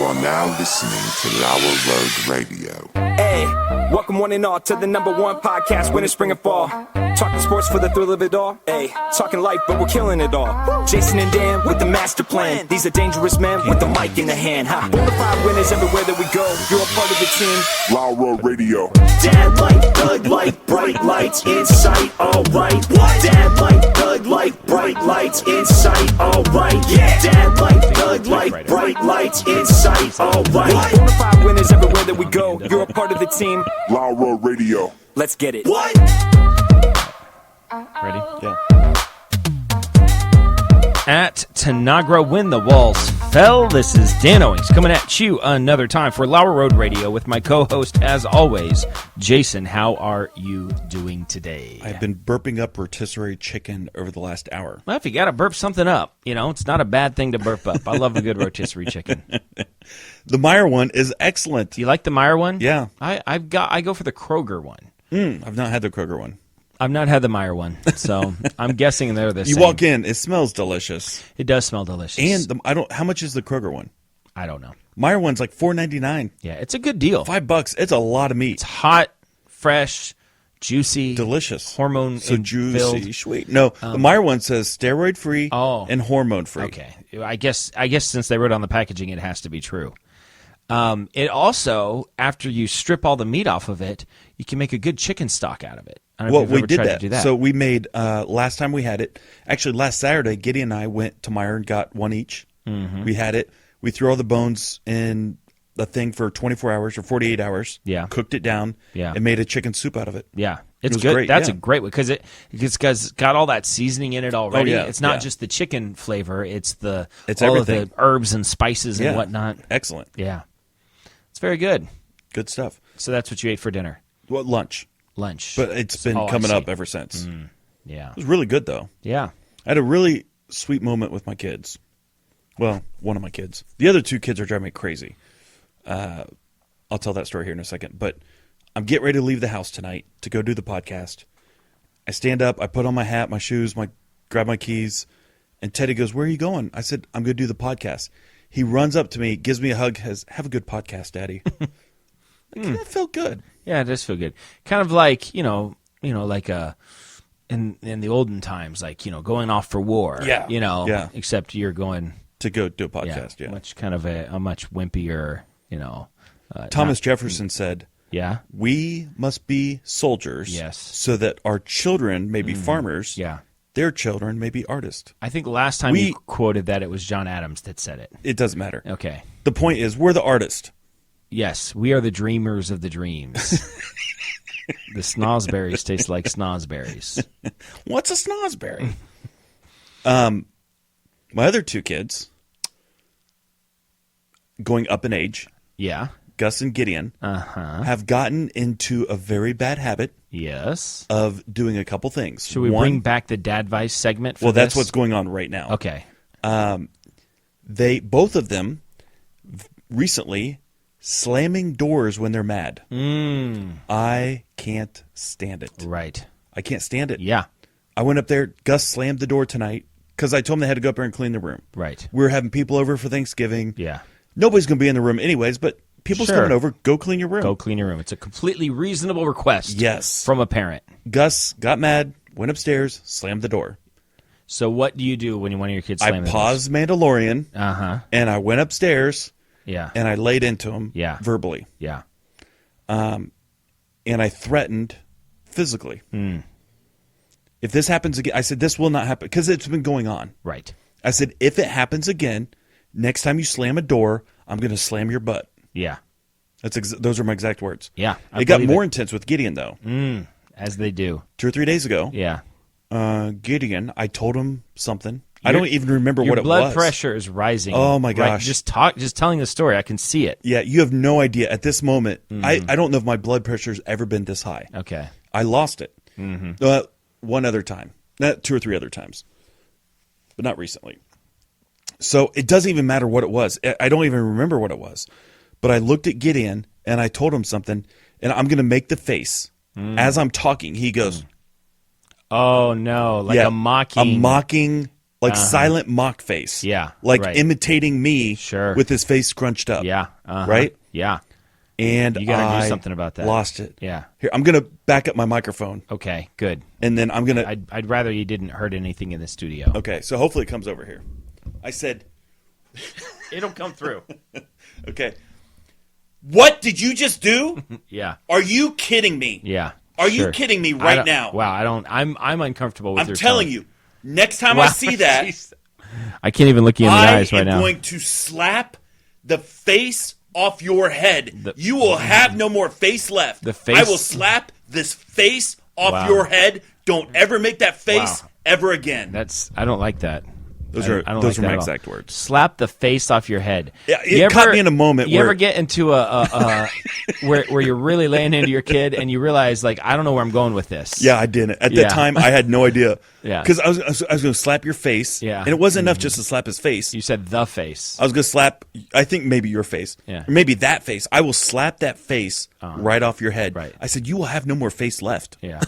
are now listening to Lower Road Radio. Hey, welcome one and all to the #1 podcast, winter, spring, and fall. Talking sports for the thrill of it all. Hey, talking life, but we're killing it all. Jason and Dan with the master plan. These are dangerous men with the mic in the hand. Bonafide winners everywhere that we go. You're a part of the team. Lower Road Radio. Dad light, thug light, bright lights in sight. All right. Dad light, thug light, bright lights in sight. All right. Yeah. Dad light, thug light, bright lights in sight. All right. Bonafide winners everywhere that we go. You're a part of the team. Lower Road Radio. Let's get it. What? Ready? Yeah. At Tanagra When the Walls Fell, this is Dan Owings coming at you another time for Lower Road Radio with my co-host, as always, Jason. How are you doing today? I've been burping up rotisserie chicken over the last hour. Well, if you got to burp something up, it's not a bad thing to burp up. I love a good rotisserie chicken. The Meyer one is excellent. Do you like the Meyer one? Yeah. I go for the Kroger one. I've not had the Kroger one. I've not had the Meyer one, so I'm guessing they're the same. You walk in, it smells delicious. It does smell delicious. And how much is the Kroger one? I don't know. Meyer one's like $4.99. Yeah, it's a good deal. $5. It's a lot of meat. It's hot, fresh, juicy, delicious, hormone so juicy, filled. sweet. No, the Meyer one says steroid free and hormone free. Okay, I guess since they wrote on the packaging, it has to be true. It also, after you strip all the meat off of it, you can make a good chicken stock out of it. I don't know if you've ever tried to do that. So we made last time we had it. Actually, last Saturday, Gideon and I went to Meyer and got one each. Mm-hmm. We had it. We threw all the bones in the thing for 24 hours or 48 hours. Yeah. Cooked it down. Yeah. And made a chicken soup out of it. Yeah. It's good. Great. That's a great one because it's got all that seasoning in it already. Oh, yeah. It's not just the chicken flavor. It's all everything. of the herbs and spices and whatnot. Excellent. Yeah. It's very good. Good stuff. So that's what you ate for dinner. Well, lunch. But it's been coming up ever since. Yeah. It was really good, though. Yeah. I had a really sweet moment with my kids. Well, one of my kids. The other two kids are driving me crazy. I'll tell that story here in a second. But I'm getting ready to leave the house tonight to go do the podcast. I stand up. I put on my hat, my shoes, grab my keys. And Teddy goes, "Where are you going?" I said, "I'm going to do the podcast." He runs up to me, gives me a hug, says, "Have a good podcast, Daddy." That felt good. Yeah, it does feel good. Kind of like, like in the olden times, like, going off for war. Yeah. Yeah. Except you're going to go do a podcast. Yeah. Much kind of a much wimpier, Thomas Jefferson said, "Yeah, we must be soldiers, yes, so that our children may be farmers, yeah, their children may be artists." I think last time you quoted that, it was John Adams that said it. It doesn't matter. Okay. The point is, we're the artist. Yes, we are the dreamers of the dreams. The snozberries taste like snozberries. What's a snozberry? My other two kids, going up in age, yeah, Gus and Gideon, have gotten into a very bad habit. Yes. Of doing a couple things. Should we bring back the Dadvice segment for that's what's going on right now. Okay. Both of them recently slamming doors when they're mad. I can't stand it. Right. I can't stand it. Yeah. I went up there. Gus slammed the door tonight because I told him they had to go up there and clean the room. Right. We were having people over for Thanksgiving. Yeah. Nobody's going to be in the room anyways, but people's coming over. Go clean your room. Go clean your room. It's a completely reasonable request. Yes. From a parent. Gus got mad, went upstairs, slammed the door. So what do you do when one of your kids slams the door? I paused Mandalorian. And I went upstairs. Yeah. And I laid into him verbally. Yeah. And I threatened physically. If this happens again, I said, this will not happen because it's been going on. Right. I said, if it happens again, next time you slam a door, I'm going to slam your butt. Yeah. Those are my exact words. Yeah. It got more intense with Gideon, though. As they do. 2 or 3 days ago. Yeah. Gideon, I told him something. I don't even remember what it was. Your blood pressure is rising. Oh, my gosh. Right? Just telling the story, I can see it. Yeah, you have no idea. At this moment, I don't know if my blood pressure's ever been this high. Okay. I lost it. One other time. 2 or 3 other times. But not recently. So it doesn't even matter what it was. I don't even remember what it was. But I looked at Gideon, and I told him something, and I'm going to make the face. As I'm talking, he goes... Oh, no. Like a mocking... like silent mock face. Yeah, like right. imitating me with his face scrunched up. Yeah, right? Yeah. And you got to I do something about that. Lost it. Yeah. Here, I'm going to back up my microphone. Okay, good. And then I'm going to... I'd rather you didn't hurt anything in the studio. Okay, so hopefully it comes over here. I said... It'll come through. Okay. What did you just do? Yeah. Are you kidding me? Yeah. Are you kidding me right now? Wow, I'm uncomfortable with your I'm telling you, next time I see that... I can't even look you in the eyes right now. I am going to slap the face off your head. You will have no more face left. I will slap this face off your head. Don't ever make that face ever again. I don't like that. Those are my exact words. Slap the face off your head. Yeah, it caught me in a moment. You ever get into a where you're really laying into your kid and you realize, like, I don't know where I'm going with this. Yeah, I didn't. At that time, I had no idea. Yeah, because I was going to slap your face. Yeah, and it wasn't enough just to slap his face. You said the face. I was going to slap. I think maybe your face. Yeah, or maybe that face. I will slap that face right off your head. Right. I said you will have no more face left. Yeah.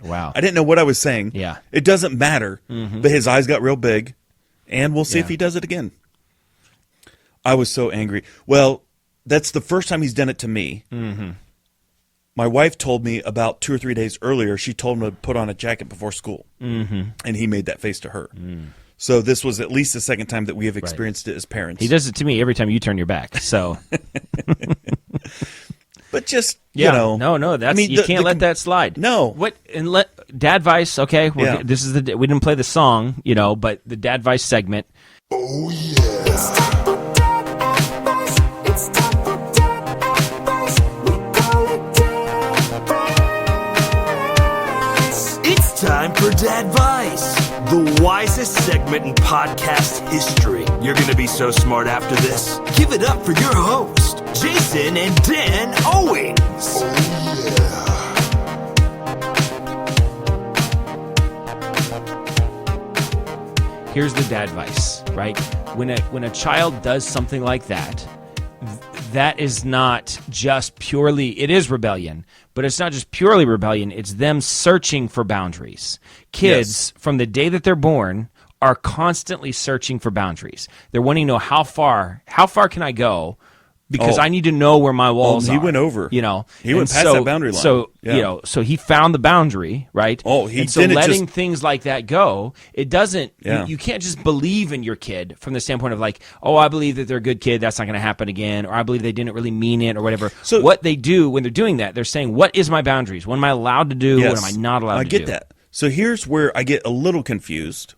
Wow. I didn't know what I was saying. Yeah. It doesn't matter. But his eyes got real big. And we'll see if he does it again. I was so angry. Well, that's the first time he's done it to me. Mm-hmm. My wife told me about 2 or 3 days earlier, she told him to put on a jacket before school. Mm-hmm. And he made that face to her. So this was at least the second time that we have experienced it as parents. He does it to me every time you turn your back. So... But just, you know. No, that's, you can't let that slide. No. What, and let, Dadvice, okay, this is we didn't play the song, but the Dadvice segment. Oh, yeah. It's time for Dadvice. It's time for Dadvice. We call it Dadvice. It's time for Dadvice, the wisest segment in podcast history. You're going to be so smart after this. Give it up for your host, Jason and Dan Owings. Oh, yeah. Here's the Dadvice, right? When a child does something like that, that is not just purely, it is rebellion, but it's not just purely rebellion, it's them searching for boundaries. Kids, from the day that they're born, are constantly searching for boundaries. They're wanting to know how far can I go? Because I need to know where my walls are. He went over. He went past that boundary line. So, so he found the boundary, right? Oh, he and so didn't letting things like that go, it doesn't, Yeah. you can't just believe in your kid from the standpoint of like, oh, I believe that they're a good kid, that's not going to happen again, or I believe they didn't really mean it, or whatever. So what they do when they're doing that, they're saying, what is my boundaries? What am I allowed to do? Yes, what am I not allowed to do? I get that. So here's where I get a little confused.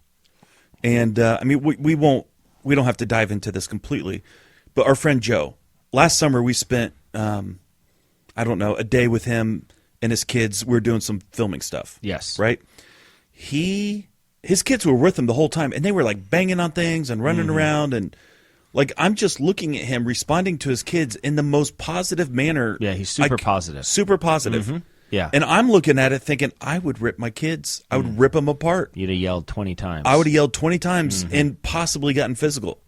And, we don't have to dive into this completely, but our friend Joe, last summer we spent, a day with him and his kids. We were doing some filming stuff. Yes. Right? His kids were with him the whole time, and they were like banging on things and running around, and like I'm just looking at him responding to his kids in the most positive manner. Yeah, he's super positive. Super positive. Mm-hmm. Yeah. And I'm looking at it thinking, I would rip my kids. I would rip them apart. You'd have yelled 20 times. I would have yelled 20 times and possibly gotten physical.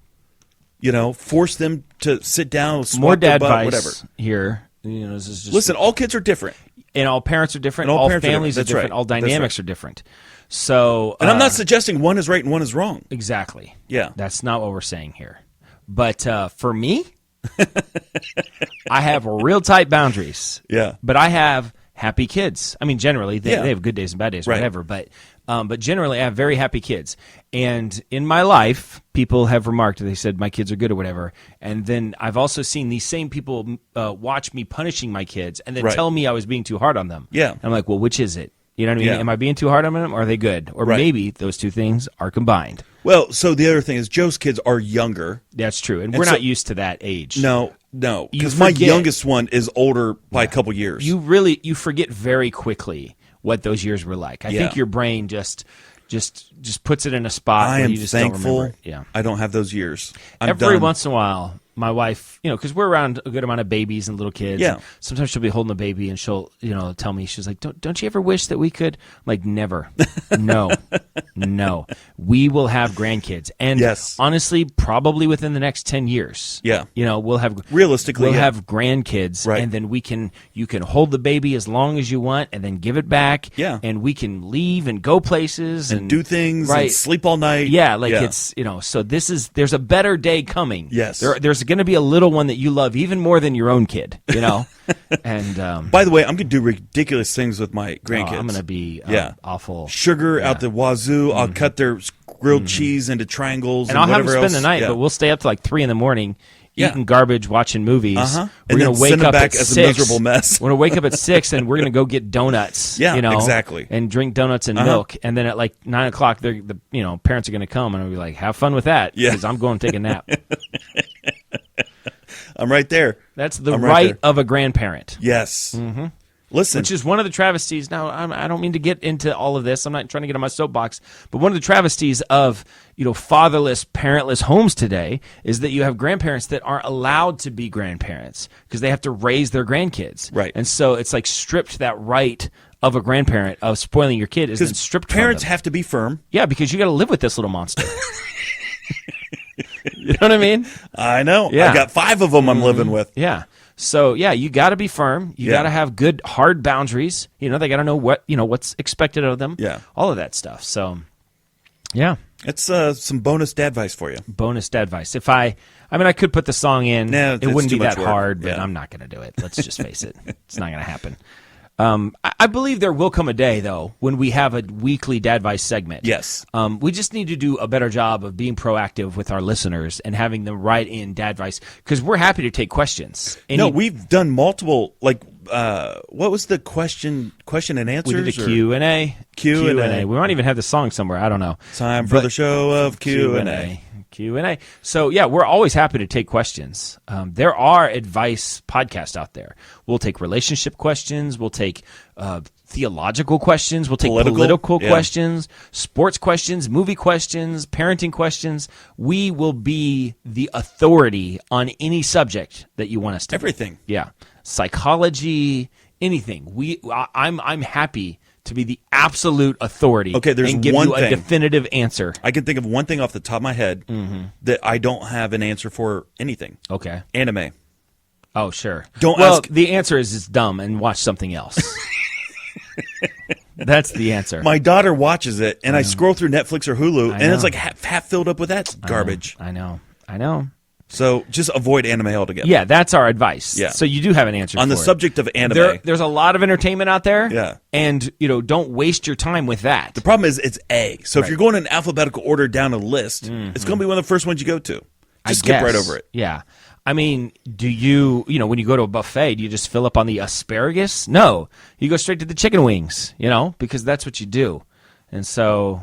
Force them to sit down, more their butt, Dadvice whatever. here. This is just, listen, all kids are different. And all parents are different. And all parents families are different. Right. All dynamics are different. So, and I'm not suggesting one is right and one is wrong. Exactly. Yeah. That's not what we're saying here. But for me, I have real tight boundaries. Yeah. But I have happy kids. I mean, generally, they have good days and bad days, right. whatever. But generally, I have very happy kids. And in my life, people have remarked, they said my kids are good or whatever. And then I've also seen these same people watch me punishing my kids and then tell me I was being too hard on them. Yeah. And I'm like, well, which is it? You know what I mean? Yeah. Am I being too hard on them, or are they good? Or maybe those two things are combined. Well, so the other thing is Joe's kids are younger. That's true. And we're not used to that age. No. Because my youngest one is older by a couple years. You forget very quickly what those years were like. I think your brain just puts it in a spot I where am you just thankful don't remember it. Yeah. I don't have those years. I'm Every done. once in a while, my wife, because we're around a good amount of babies and little kids. Yeah. And sometimes she'll be holding a baby and she'll, tell me, she's like, don't you ever wish that we could? I'm like, never. No. We will have grandkids. And Yes. honestly, probably within the next 10 years. Yeah. We'll have Realistically, we'll yeah. have grandkids, Right. and then you can hold the baby as long as you want and then give it back. Yeah. And we can leave and go places and do things right. and sleep all night. Yeah, it's, so there's a better day coming. Yes. There's going to be a little one that you love even more than your own kid, And By the way, I'm going to do ridiculous things with my grandkids. I'm going to be awful. Sugar out the wazoo. I'll cut their grilled cheese into triangles And I'll have them whatever spend else. the night, Yeah. but we'll stay up to like 3 a.m, Yeah. eating garbage, watching movies. Uh-huh. We're And going then to wake send them up back at as a 6. miserable mess. We're going to wake up at 6, and we're going to go get donuts. Yeah, exactly. And drink donuts and milk. And then at like 9 o'clock, the parents are going to come, and I'll be like, have fun with that. Yeah. Because I'm going to take a nap. I'm right there. That's the I'm right there. of a grandparent. Yes. Mm-hmm. Listen. Which is one of the travesties. Now, I don't mean to get into all of this. I'm not trying to get on my soapbox. But one of the travesties of, fatherless, parentless homes today is that you have grandparents that aren't allowed to be grandparents because they have to raise their grandkids. Right. And so it's like stripped that right of a grandparent of spoiling your kid is then stripped from parents them. have to be firm. Yeah, because you got to live with this little monster. You know what I mean? I know. Yeah. I got 5 of them I'm living with. Yeah. So yeah, you got to be firm. You Yeah. got to have good hard boundaries. They got to know what's expected of them. Yeah. All of that stuff. So yeah, It's some bonus dadvice for you. bonus Dadvice. If I could put the song in. No, it it's wouldn't too be much that work. hard, but Yeah. I'm not going to do it. Let's just face it. It's not going to happen. I believe there will come a day, though, when we have a weekly Dadvice segment. Yes. We just need to do a better job of being proactive with our listeners and having them write in Dadvice because we're happy to take questions. No, we've done multiple, what was the question and answers? We did a Q&A. Q&A. We might even have the song somewhere. I don't know. Time for the show of Q&A. Q&A. So, yeah, we're always happy to take questions. There are advice podcasts out there. We'll take relationship questions. We'll take theological questions. We'll take political Yeah. questions, sports questions, movie questions, parenting questions. We will be the authority on any subject that you want us to. Everything. Yeah. Psychology, anything. I'm happy to be the absolute authority. Okay, there's and give one you a thing. definitive answer. I can think of one thing off the top of my head that I don't have an answer for anything. Okay. Anime. Oh, sure. Don't well, ask- the answer is it's dumb and watch something else. That's the answer. My daughter watches it, and I scroll through Netflix or Hulu, and know. it's like half filled up with that garbage. I know. So just avoid anime altogether. Yeah, that's our advice. Yeah. So you do have an answer On the for it. subject of anime, There's a lot of entertainment out there. Yeah. And, don't waste your time with that. the problem is it's A. So if Right. you're going in alphabetical order down a list, it's going to be one of the first ones you go to. Just skip right over it. Yeah. I mean, do you, when you go to a buffet, do you just fill up on the asparagus? No. You go straight to the chicken wings, because that's what you do. And so,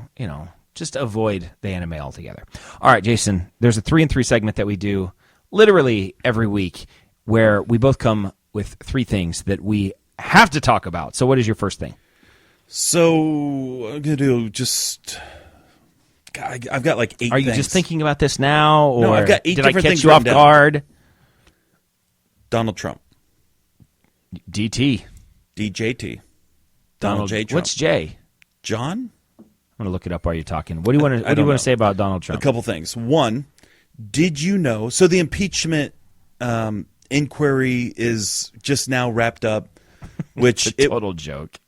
just avoid the anime altogether. All right, Jason, there's a 3 and 3 segment that we do literally every week where we both come with 3 things that we have to talk about. So what is your first thing? So I'm going to do just... God, I've got like 8 Are you things. just thinking about this now, or No, I've got 8 did I different catch things you off written down. guard? Donald Trump. DT. DJT. Donald J. Trump. What's J? John? I'm going to look it up while you're talking. What do you want to don't know. say about Donald A Trump? couple things. One, did you know? So the impeachment inquiry is just now wrapped up, which It's a total joke.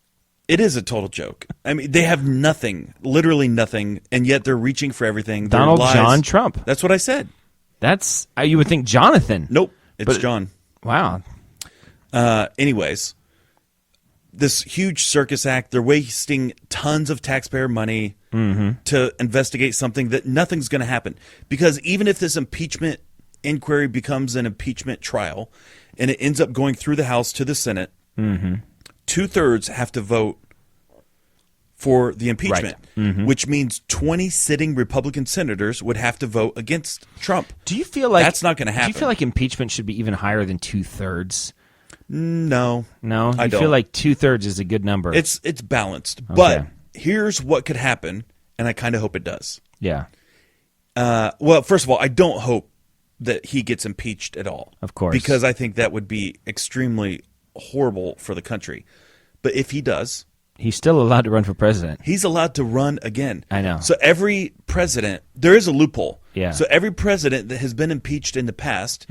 it is a total joke. I mean, they have nothing, literally nothing, and yet they're reaching for everything. Their Donald lies- John Trump. That's what I said. That's you would think Jonathan. Nope, it's But- John. Wow. Anyways, this huge circus act, they're wasting tons of taxpayer money to investigate something that nothing's going to happen. Because even if this impeachment inquiry becomes an impeachment trial and it ends up going through the House to the Senate, 2/3 have to vote for the impeachment, which means 20 sitting Republican senators would have to vote against Trump. Do you feel like That's not gonna Do you happen. feel like impeachment should be even higher than 2/3? No. No, I you don't. feel like 2/3 is a good number. It's balanced. But here's what could happen, and I kind of hope it does. yeah. Well, first of all, I don't hope that he gets impeached at all. Of course. Because I think that would be extremely horrible for the country. But if he does, He's still allowed to run for president. he's allowed to run again. I know. So every president, there is a loophole. Yeah. So every president that has been impeached in the past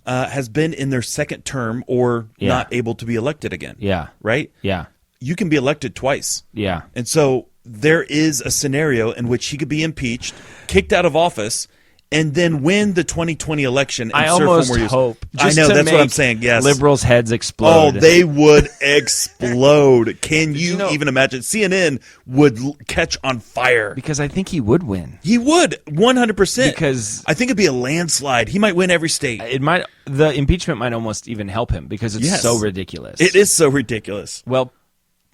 has been in their second term or Yeah. not able to be elected again. Yeah. Right? Yeah. You can be elected twice. Yeah. And so there is a scenario in which he could be impeached, kicked out of office, and then win the 2020 election. And I serve almost 4 more years. hope. I just know, to that's what I'm make saying. Yes. Liberals' heads Oh, explode. they would explode. Can you know- even imagine? CNN would catch on fire. Because I think he would win. He would, 100%. Because I think it'd be a landslide. He might win every state. the impeachment might almost even help him because it's Yes. so ridiculous. It is so ridiculous. Well,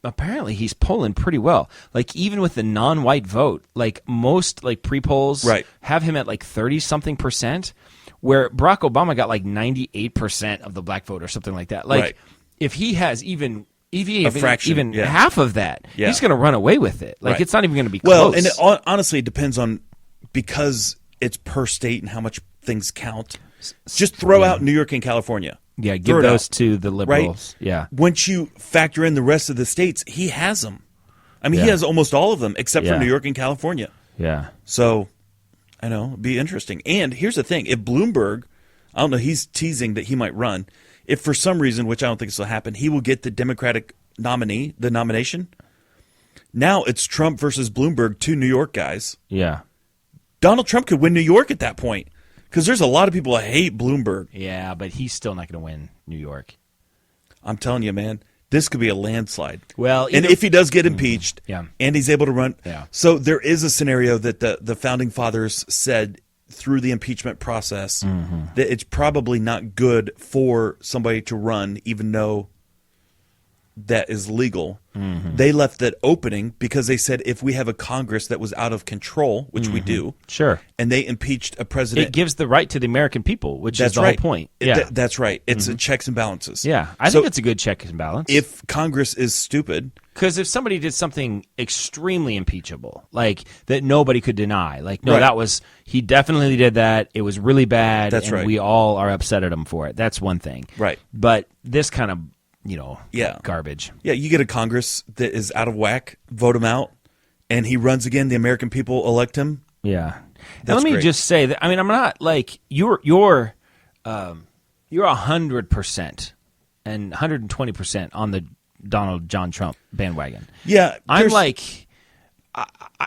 apparently he's polling pretty well. Like even with the non-white vote, like most like pre-polls Right. have him at like 30-something%, where Barack Obama got like 98% of the black vote or something like that. Like Right. if he has even fraction, even yeah. half of that, Yeah. he's going to run away with it. Like Right. it's not even going to be Well, close. and honestly, it depends on, because it's per state and how much things count. Just throw out New York and California. yeah, Throw give it those out, to the liberals. Right? Yeah. Once you factor in the rest of the states, he has them. I mean, he Yeah. has almost all of them except Yeah. for New York and California. Yeah. So, I know, it'd be interesting. And here's the thing. If Bloomberg, I don't know, he's teasing that he might run. If for some reason, which I don't think this will happen, he will get the Democratic nomination. Now it's Trump versus Bloomberg, two New York guys. Yeah. Donald Trump could win New York at that point because there's a lot of people that hate Bloomberg. Yeah, but he's still not going to win New York. I'm telling you, man, this could be a landslide. Well, and if he does get impeached, Yeah. and he's able to run, Yeah. so there is a scenario that the founding fathers said through the impeachment process that it's probably not good for somebody to run, even though that is legal. They left that opening because they said if we have a Congress that was out of control, which we do, Sure. and they impeached a president, It gives the right to the American people, which that's is the right. whole point. It- Yeah. that's right. It's a checks and balances. Yeah. I So think it's a good check and balance. if Congress is stupid, Because if somebody did something extremely impeachable, like that nobody could deny, like, no, Right. he definitely did that. It was really bad. That's and right. we all are upset at him for it. That's one thing. Right. But this kind of, Yeah. garbage. yeah, you get a Congress that is out of whack, vote him out, and he runs again. The American people elect him. Yeah. And That's let me great. just say that, I mean, I'm not like, you're 100% and 120% on the Donald John Trump bandwagon. Yeah, I'm there's- like,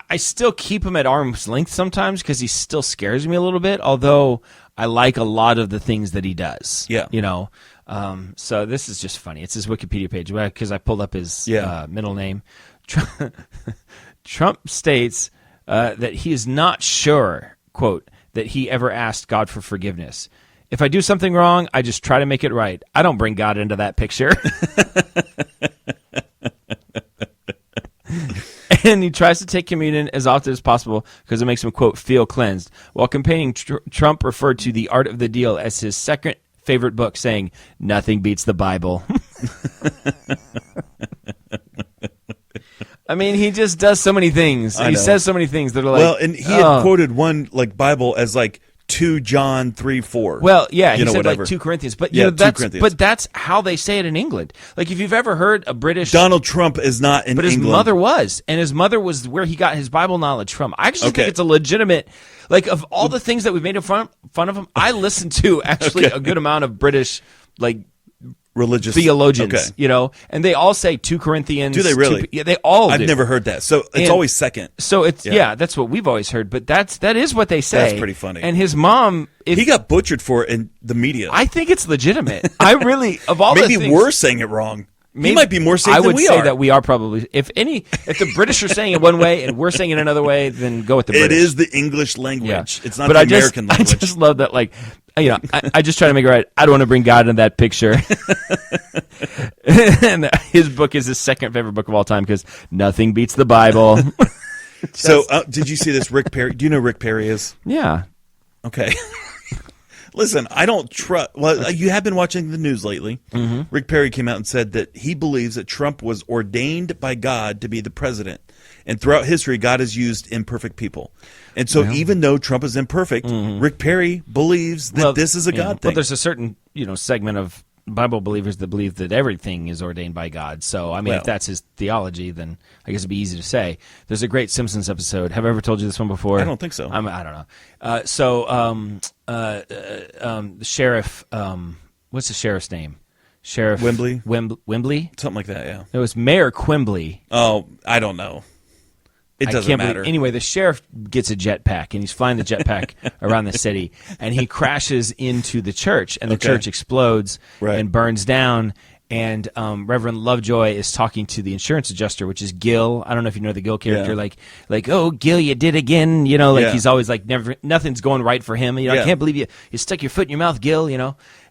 I still keep him at arm's length sometimes because he still scares me a little bit. Although I like a lot of the things that he does. Yeah. So this is just funny. It's his Wikipedia page because I pulled up his middle name. Trump states that he is not sure, quote, that he ever asked God for forgiveness. If I do something wrong, I just try to make it right. I don't bring God into that picture. And he tries to take communion as often as possible because it makes him, quote, feel cleansed. While campaigning, Trump referred to The Art of the Deal as his second favorite book, saying, nothing beats the Bible. I mean, he just does so many things. I He know. says so many things that are like, well, and he had quoted one like Bible as like 2 John 3:4. well, yeah, he said whatever. like 2 Corinthians, but Yeah, 2 that's Corinthians. that's how they say it in England. Like if you've ever heard a British, Donald Trump is not in but his England. mother was, and his mother was where he got his Bible knowledge from. I actually Okay. think it's a legitimate, like of all the things that we've made fun of him, I listen to actually a good amount of British like religious theologians, Okay. and they all say 2 Corinthians. Do they really? Yeah, they all I've do. never heard that. So it's And- always second. So it's Yeah. that's what we've always heard, but that is what they say. That's pretty funny. And his mom, He got butchered for it in the media. I think it's legitimate. I really, of all Maybe the things, we're saying it wrong. maybe- he might be more saved I than would we say are. that we are probably. If the British are saying it one way and we're saying it another way, then go with the British. It is the English language. Yeah. It's not but the I just, American language. I just love that, like, I just try to make it right. I don't want to bring God in that picture. And his book is his second favorite book of all time because nothing beats the Bible. So did you see this Rick Perry? Do you know who Rick Perry is? Yeah. Okay. Listen, I don't trust. Well, you have been watching the news lately. Rick Perry came out and said that he believes that Trump was ordained by God to be the president. And throughout history, God has used imperfect people. And so even though Trump is imperfect, Rick Perry believes that this is a God thing. Well, there's a certain segment of Bible believers that believe that everything is ordained by God. So, I mean, if that's his theology, then I guess it'd be easy to say. There's a great Simpsons episode. Have I ever told you this one before? I don't think so. I don't know. The sheriff, what's the sheriff's name? Sheriff Wembley? Wembley? Something like that, yeah. It was Mayor Quimbley. Oh, I don't know. It doesn't matter. Anyway, the sheriff gets a jetpack, and he's flying the jetpack around the city, and he crashes into the church, and the church explodes and burns down. And Reverend Lovejoy is talking to the insurance adjuster, which is Gil. I don't know if you know the Gil character. Like, oh, Gil, you did again. He's always like, nothing's going right for him. I can't believe you stuck your foot in your mouth, Gil.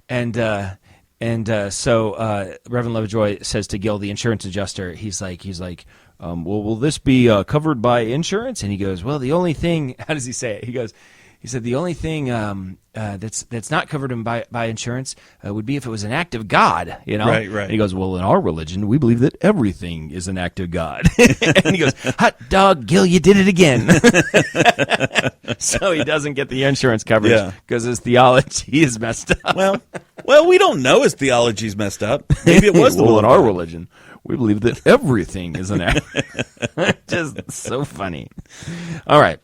And so Reverend Lovejoy says to Gil, the insurance adjuster, he's like, well, will this be covered by insurance? And he goes, well, the only thing, how does he say it? He said the only thing that's not covered by insurance would be if it was an act of God, Right. And he goes, well, in our religion, we believe that everything is an act of God. And he goes, hot dog, Gil, you did it again. So he doesn't get the insurance coverage because his theology is messed up. Well, we don't know his theology's messed up. Maybe it was the well, will in of our God. religion, we believe that everything is an act. Just so funny. All right.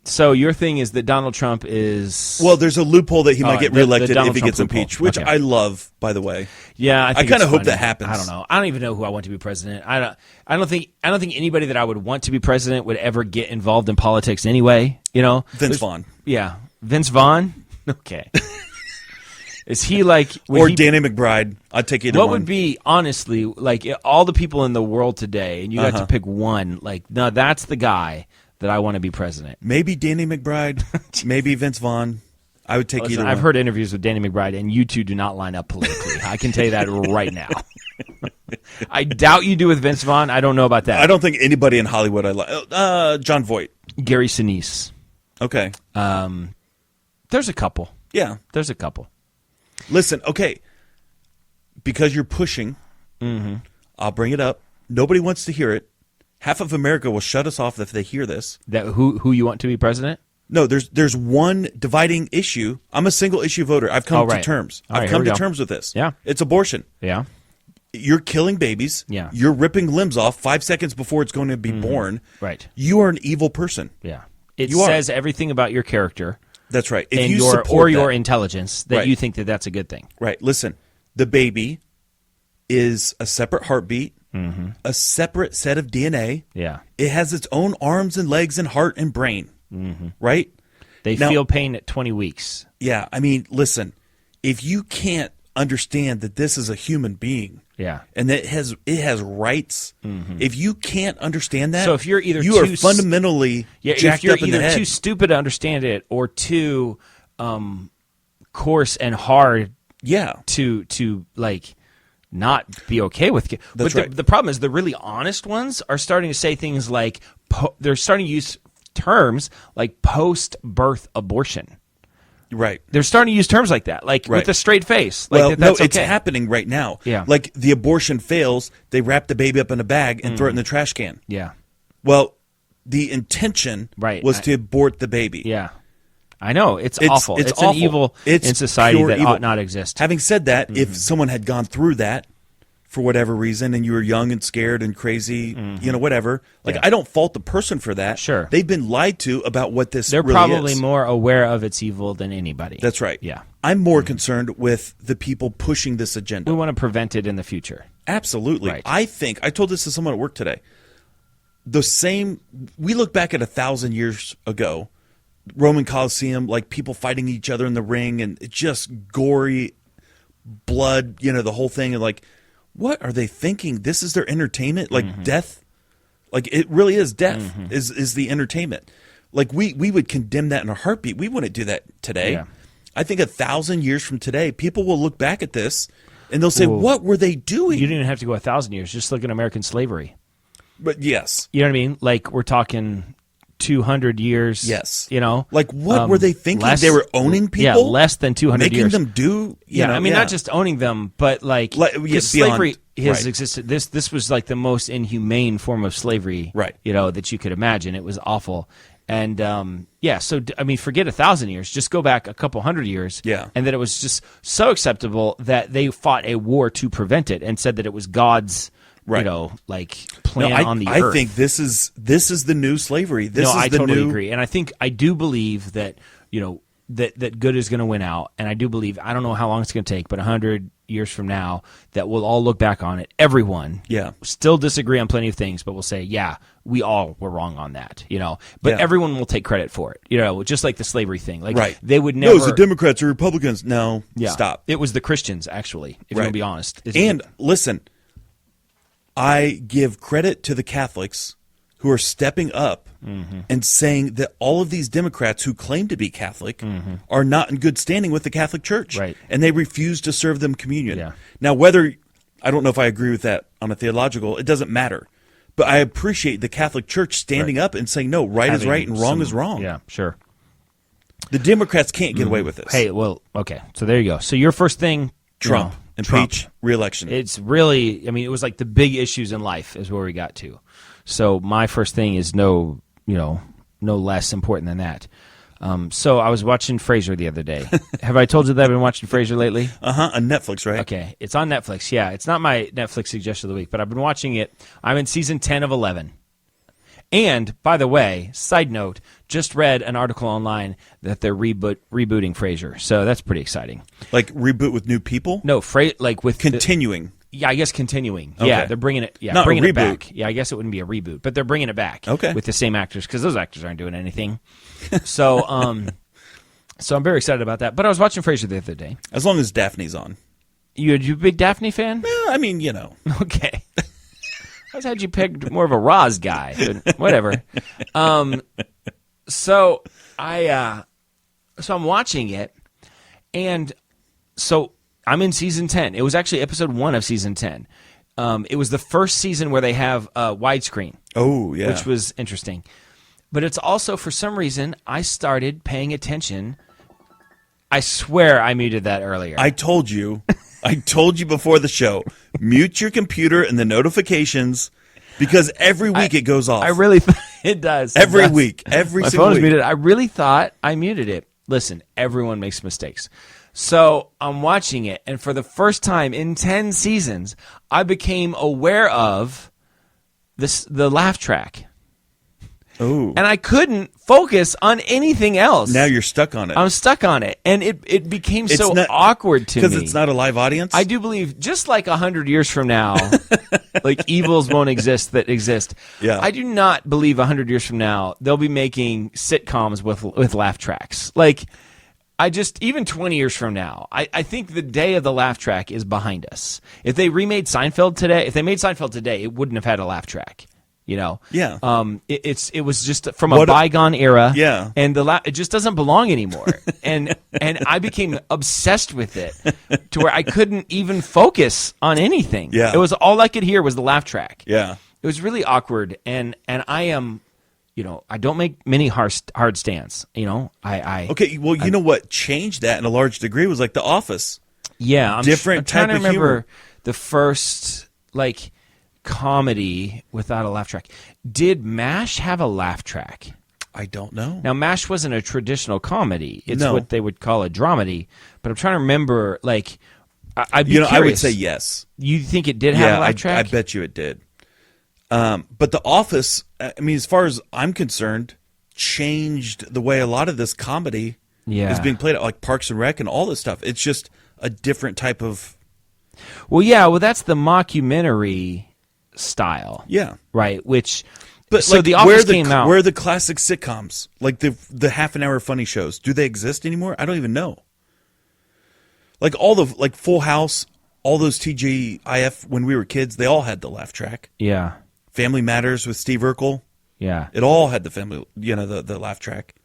So your thing is that Donald Trump is... Well, there's a loophole that he might get reelected Donald if he Trump gets loophole. impeached, which Okay. I love, by the way. Yeah, I kind of hope funny. that happens. I don't know. I don't even know who I want to be president. I don't think anybody that I would want to be president would ever get involved in politics anyway. Vince Vaughn. Yeah, Vince Vaughn. Okay. Is he like... Danny McBride. I'd take either one. What would be, honestly, like all the people in the world today, and you got to pick one, like, no, that's the guy that I want to be president. Maybe Danny McBride. Maybe Vince Vaughn. I would take either one. I've heard interviews with Danny McBride, and you two do not line up politically. I can tell you that right now. I doubt you do with Vince Vaughn. I don't know about that. I don't think anybody in Hollywood I like. John Voight. Gary Sinise. Okay. There's a couple. Yeah. There's a couple. Listen, okay. Because you're pushing, I'll bring it up. Nobody wants to hear it. Half of America will shut us off if they hear this. That who you want to be president? No, there's one dividing issue. I'm a single issue voter. I've come to terms. All right, I've come here to we go. terms with this. Yeah. It's abortion. Yeah. You're killing babies. Yeah. You're ripping limbs off 5 seconds before it's going to be born. Right. You are an evil person. Yeah. It You are. says everything about your character That's right. If and you your support your that- intelligence that Right. you think that that's a good thing. Right. Listen, the baby is a separate heartbeat, a separate set of DNA. Yeah. It has its own arms and legs and heart and brain. Right? They Now- feel pain at 20 weeks. Yeah. I mean, listen, if you can't understand that this is a human being, Yeah. and that it has rights, if you can't understand that, So if you're either you are too fundamentally if jacked you're up in the either head. too stupid to understand it or too coarse and hard Yeah. to like not be okay with it. That's but right. the problem is the really honest ones are starting to say things like they're starting to use terms like post-birth abortion. Right. They're starting to use terms like that, like Right. with a straight face. Like Well, that's no, it's okay. happening right now. Yeah. Like the abortion fails, they wrap the baby up in a bag and throw it in the trash can. Yeah, Well, the intention Right. was to abort the baby. yeah. I know it's It's- awful. it's It's an awful. evil It's in society pure that evil. ought not exist. Having said that, if someone had gone through that for whatever reason and you were young and scared and crazy, whatever, like Yeah. I don't fault the person for that. Sure. They've been lied to about what this They're really probably is. more aware of its evil than anybody. That's right. Yeah. I'm more concerned with the people pushing this agenda. We want to prevent it in the future. Absolutely. Right. I told this to someone at work today. We look back at 1,000 years ago, Roman Colosseum, like people fighting each other in the ring and it's just gory blood, the whole thing. And like, what are they thinking? This is their entertainment? Like death? Like it really is death is the entertainment. Like we would condemn that in a heartbeat. We wouldn't do that today. Yeah. I think 1,000 years from today, people will look back at this and they'll say, Well, what were they doing? You didn't even have to go 1,000 years. Just look at American slavery. But yes. You know what I mean? Like we're talking 200 years. Yes. You know? Like, what were they thinking? less- They were owning people? Yeah, less than 200 making years. them do, you know, I mean, not just owning them, but like yeah, because slavery beyond- has right. existed. This was like the most inhumane form of slavery, Right. You know, that you could imagine. It was awful, and so I mean, forget 1,000 years. Just go back a couple hundred years, Yeah. and that it was just so acceptable that they fought a war to prevent it, and said that it was God's, Right. you know, like plan No, on the I earth. think this is the new slavery. This No, is I the totally new, agree, and I do believe that, you know, that good is going to win out, and I do believe, I don't know how long it's going to take, but 100 years from now, that we'll all look back on it. Everyone, Yeah. still disagree on plenty of things, but we'll say, yeah, we all were wrong on that, you know. But Yeah. everyone will take credit for it, you know, just like the slavery thing. Like Right. they would No, never. it's the Democrats or Republicans. No, Yeah. stop. It was the Christians, actually, if you Right. want to be honest. And listen, I give credit to the Catholics who are stepping up Mm-hmm. and saying that all of these Democrats who claim to be Catholic are not in good standing with the Catholic Church. Mm-hmm. Right. And they refuse to serve them communion. Yeah. Now, whether, I don't know if I agree with that on a theological, it doesn't matter. But I appreciate the Catholic Church standing up and saying, no, right is having right and wrong some- is wrong. Yeah, sure. The Democrats can't get away with this. Hey, well, okay, so there you go. So your first thing, Trump, you know, impeach, Trump. re-election. It's really, I mean, it was like the big issues in life is where we got to. So my first thing is no less important than that. So I was watching Frasier the other day. Have I told you that I've been watching Frasier lately? On Netflix, right? Okay, it's on Netflix. Yeah, it's not my Netflix suggestion of the week, but I've been watching it. I'm in season 10 of 11. And, by the way, side note, just read an article online that they're rebooting Frasier. So that's pretty exciting. Like reboot with new people? No, like with Continuing. Yeah, I guess continuing. Okay. Yeah, they're bringing it. Yeah, Not a bringing it reboot. back. Yeah, I guess it wouldn't be a reboot, but they're bringing it back. Okay. With the same actors because those actors aren't doing anything. So, so I'm very excited about that. But I was watching Frasier the other day. As long as Daphne's on. You a big Daphne fan? I mean, you know. Okay. I was had you pegged more of a Roz guy, but whatever. So I'm watching it, and so I'm in season 10. It was actually episode 1 of season 10. It was the first season where they have widescreen, Oh, yeah. which was interesting. But it's also, for some reason, I started paying attention. I swear I muted that earlier. I told you before the show, mute your computer and the notifications because every week it goes off. I really it does. Every It does. week. Every My single phone is week. muted. I really thought I muted it. Listen, everyone makes mistakes. So I'm watching it, and for the first time in 10 seasons, I became aware of the laugh track. Oh. And I couldn't focus on anything else. Now you're stuck on it. I'm stuck on it. And it became It's so not- awkward to me. Because it's not a live audience? I do believe, just like 100 years from now, like evils won't exist that exist. Yeah. I do not believe 100 years from now they'll be making sitcoms with laugh tracks. Like, even 20 years from now, I think the day of the laugh track is behind us. If they made Seinfeld today, it wouldn't have had a laugh track. You know, Yeah. It was just from a bygone era. Yeah. And it just doesn't belong anymore. and I became obsessed with it to where I couldn't even focus on anything. Yeah. It was all I could hear was the laugh track. Yeah. It was really awkward, and I am, you know, I don't make many hard stands. You know, Okay, well, you know what changed that in a large degree was like The Office. yeah, I'm Different trying type to of remember humor. the first like comedy without a laugh track. Did MASH have a laugh track? I don't know. Now, MASH wasn't a traditional comedy. It's No. what they would call a dramedy. But I'm trying to remember, like, I'd be You know, I would curious. say yes. You think it did have Yeah, a laugh I track? bet you it did. But The Office, I mean, as far as I'm concerned, changed the way a lot of this comedy Yeah. is being played out, like Parks and Rec and all this stuff. It's just a different type of, Well, yeah. Well, that's the mockumentary style. yeah. Right, which... But so like, The Office came out... where are the classic sitcoms, like the half an hour funny shows? Do they exist anymore? I don't even know. Like all the like Full House, all those TGIF when we were kids, they all had the laugh track. Yeah, Family Matters with Steve Urkel, yeah. it all had the family, the laugh track.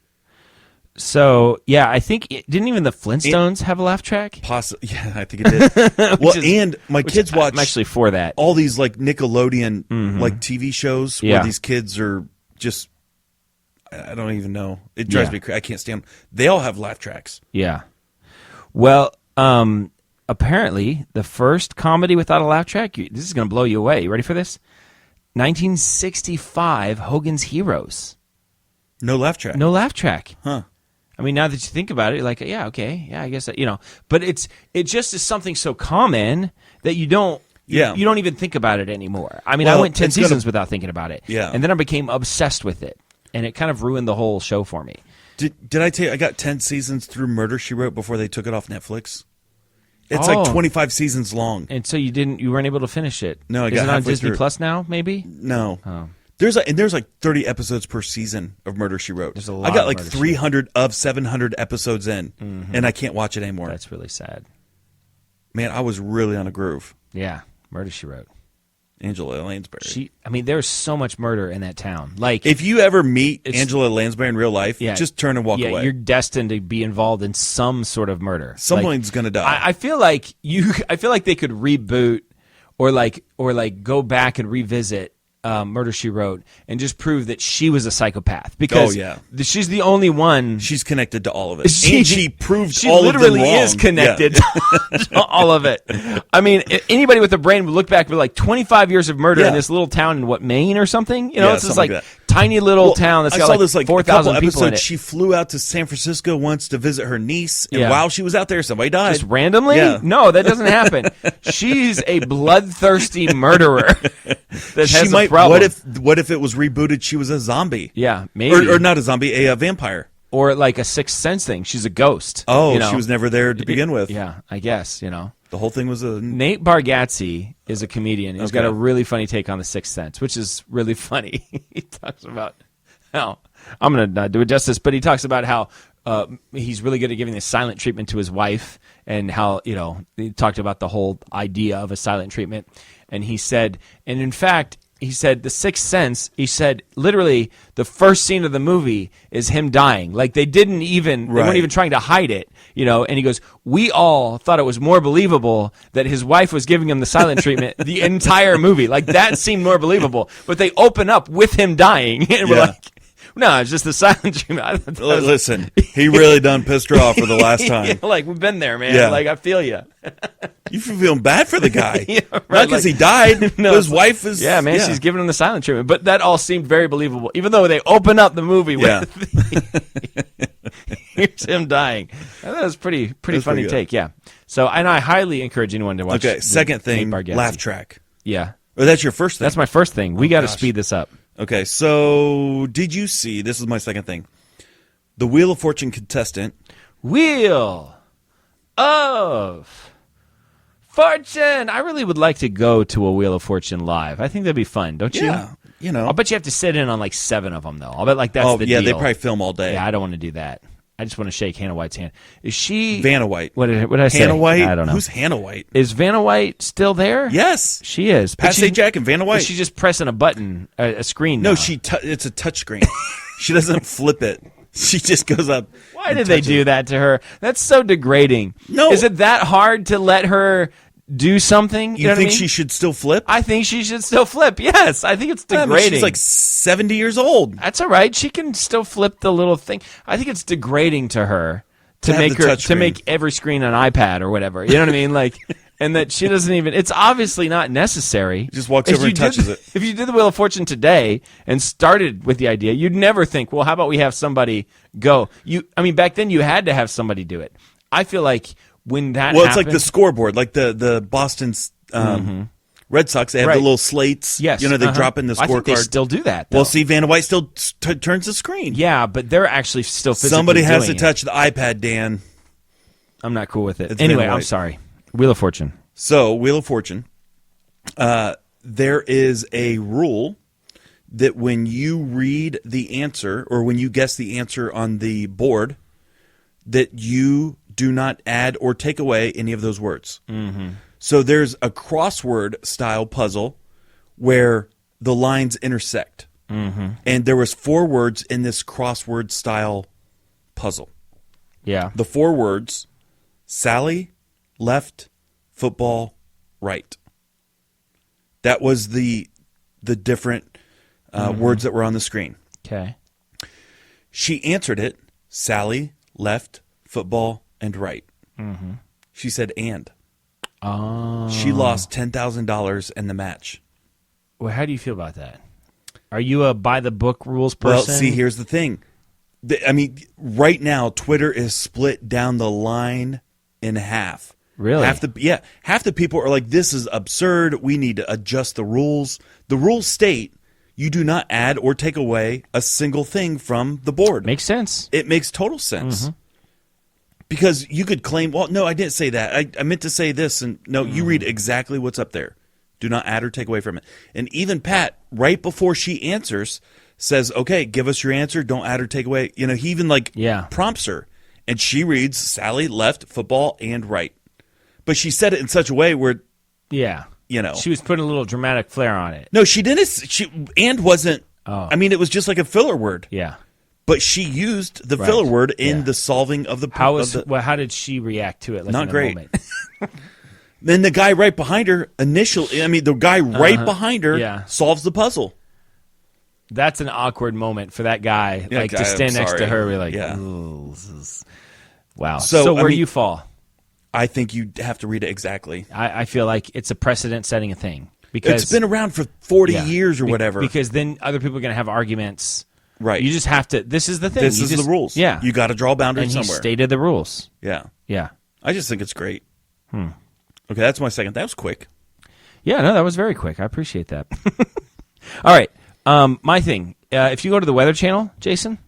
So, yeah, I think... didn't even the Flintstones have a laugh track? Yeah, I think it did. Well, and my kids watch I'm actually for that. all these like Nickelodeon like TV shows Yeah. where these kids are just I don't even know. It drives me crazy. I can't stand them. They all have laugh tracks. Yeah. Well, apparently, the first comedy without a laugh track, this is going to blow you away. You ready for this? 1965, Hogan's Heroes. No laugh track. No laugh track. Huh. I mean, now that you think about it, you're like, yeah, okay, yeah, I guess that, But it just is something so common that you don't even think about it anymore. I mean, I went 10 seasons without thinking about it. Yeah. And then I became obsessed with it, and it kind of ruined the whole show for me. Did I tell you I got 10 seasons through Murder, She Wrote before they took it off Netflix? It's like 25 seasons long. And so you weren't able to finish it. No, I got Is it on halfway Disney through. Plus now, maybe? No. Oh. There's like 30 episodes per season of Murder, She Wrote. There's a lot I got of like Murder, She 300 of 700 episodes in, and I can't watch it anymore. That's really sad. Man, I was really on a groove. Yeah, Murder, She Wrote. Angela Lansbury. There's so much murder in that town. Like, if you ever meet Angela Lansbury in real life, just turn and walk away. You're destined to be involved in some sort of murder. Someone's gonna die. I feel like they could reboot or go back and revisit Murder, She Wrote and just prove that she was a psychopath because she's the only one. She's connected to all of it. And she proved she all of them literally wrong. is connected to all of it. I mean, anybody with a brain would look back with like 25 years of murder in this little town in Maine or something. It's just like tiny little town that's got like 4,000 people in it. She flew out to San Francisco once to visit her niece, and while she was out there, somebody died. Just randomly? Yeah. No, that doesn't happen. She's a bloodthirsty murderer that has a problem. What if it was rebooted? She was a zombie. Yeah, maybe. Or not a zombie, a vampire. Or like a Sixth Sense thing. She's a ghost. Oh, she was never there to begin with. Yeah, I guess, The whole thing was a... Nate Bargatze is a comedian. He's got a really funny take on the Sixth Sense, which is really funny. He talks about how... I'm going to not do it justice, but he talks about how he's really good at giving the silent treatment to his wife and how, he talked about the whole idea of a silent treatment. And he said, and in fact... He said, The Sixth Sense, he said, literally, the first scene of the movie is him dying. Like, they weren't even trying to hide it, and he goes, we all thought it was more believable that his wife was giving him the silent treatment the entire movie. Like, that seemed more believable. But they open up with him dying, and we're like, no, it's just the silent treatment. Listen, he really done pissed her off for the last time. Like, we've been there, man. Yeah. Like, I feel you. You feel feeling bad for the guy. Right, not because he died. No, his wife is... Yeah, man, she's giving him the silent treatment. But that all seemed very believable, even though they open up the movie with here's him dying. That was pretty funny take, yeah. So, and I highly encourage anyone to watch. Okay, second thing, Nate Bargatze. laugh track. Yeah. Or that's your first thing? That's my first thing. We got to gosh. speed this up. Okay, so did you see, this is my second thing, the Wheel of Fortune contestant. Wheel of Fortune. I really would like to go to a Wheel of Fortune live. I think that'd be fun, don't you? Yeah, I'll bet you have to sit in on like 7 of them, though. I'll bet like that's the deal. They probably film all day. Yeah, I don't want to do that. I just want to shake Hannah White's hand. Is she... Vanna White. What did I say? Hannah White? I don't know. Who's Hannah White? Is Vanna White still there? Yes. She is. Pat Sajak and Vanna White. She's just pressing a button, a screen No, now. it's a touch screen. She doesn't flip it. She just goes up. Why did they do that to her? That's so degrading. No. Is it that hard to let her do something? You know think what I mean? she should still flip? I think she should still flip. Yes, I think it's Yeah, degrading. but she's like 70 years old. That's all right. She can still flip the little thing. I think it's degrading to her to have make the her touch to screen. make every screen an iPad or whatever. You know what I mean? Like, and that she doesn't even. It's obviously not necessary. Just walks If over you and touches it. If you did the Wheel of Fortune today and started with the idea, you'd never think, well, how about we have somebody go? I mean, back then you had to have somebody do it. I feel like when that Well, happened, it's like the scoreboard, like the Boston Red Sox. They have Right. the little slates. yes, They drop in the I think they scorecard. still do that. Though. Well, see, Vanna White still turns the screen. yeah, but they're actually still physically Somebody has to doing it. touch the iPad, Dan. I'm not cool with it. It's Anyway, Vanna I'm White. sorry. Wheel of Fortune. So, Wheel of Fortune, there is a rule that when you read the answer or when you guess the answer on the board, that you do not add or take away any of those words. Mm-hmm. So there's a crossword style puzzle where the lines intersect. Mm-hmm. And there was 4 words in this crossword style puzzle. Yeah. The 4 words, Sally, left, football, right. That was the different words that were on the screen. Okay. She answered it, Sally, left, football, and right. Mm-hmm. She said, and. Oh. She lost $10,000 in the match. Well, how do you feel about that? Are you a by-the-book rules person? Well, see, here's the thing. I mean, right now, Twitter is split down the line in half. Really? Half the people are like, this is absurd. We need to adjust the rules. The rules state you do not add or take away a single thing from the board. Makes sense. It makes total sense. Mm-hmm. Because you could claim, well, no, I didn't say that. I meant to say this. And no, you read exactly what's up there. Do not add or take away from it. And even Pat, right before she answers, says, okay, give us your answer. Don't add or take away. You know, he even prompts her. And she reads Sally, left, football, and right. But she said it in such a way where, you know. She was putting a little dramatic flair on it. No, she didn't. And wasn't. Oh. I mean, it was just like a filler word. Yeah. But she used the filler word in the solving of the. How did she react to it? Like, not in a great. moment? Then the guy right behind her behind her solves the puzzle. That's an awkward moment for that guy, to stand next to her. We're like, ooh, this is... Wow. So where do you fall? I think you have to read it exactly. I feel like it's a precedent-setting thing because it's been around for 40 years or whatever. Because then other people are going to have arguments. Right. You just have to. This is the thing. This is the rules. Yeah. You got to draw boundaries somewhere. somewhere. He stated the rules. Yeah. Yeah. I just think it's great. Okay, that's my second. That was quick. Yeah, no, that was very quick. I appreciate that. All right. My thing. If you go to the Weather Channel, Jason,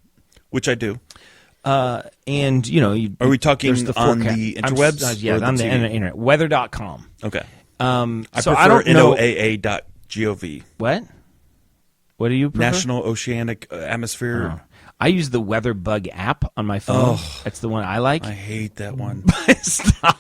which I do, and are we talking the on the interwebs? Yeah, on the internet. Weather.com. Okay. I prefer I don't know NOAA.gov. What do you prefer? National Oceanic Atmosphere. Oh. I use the WeatherBug app on my phone. That's the one I like. I hate that one. Stop.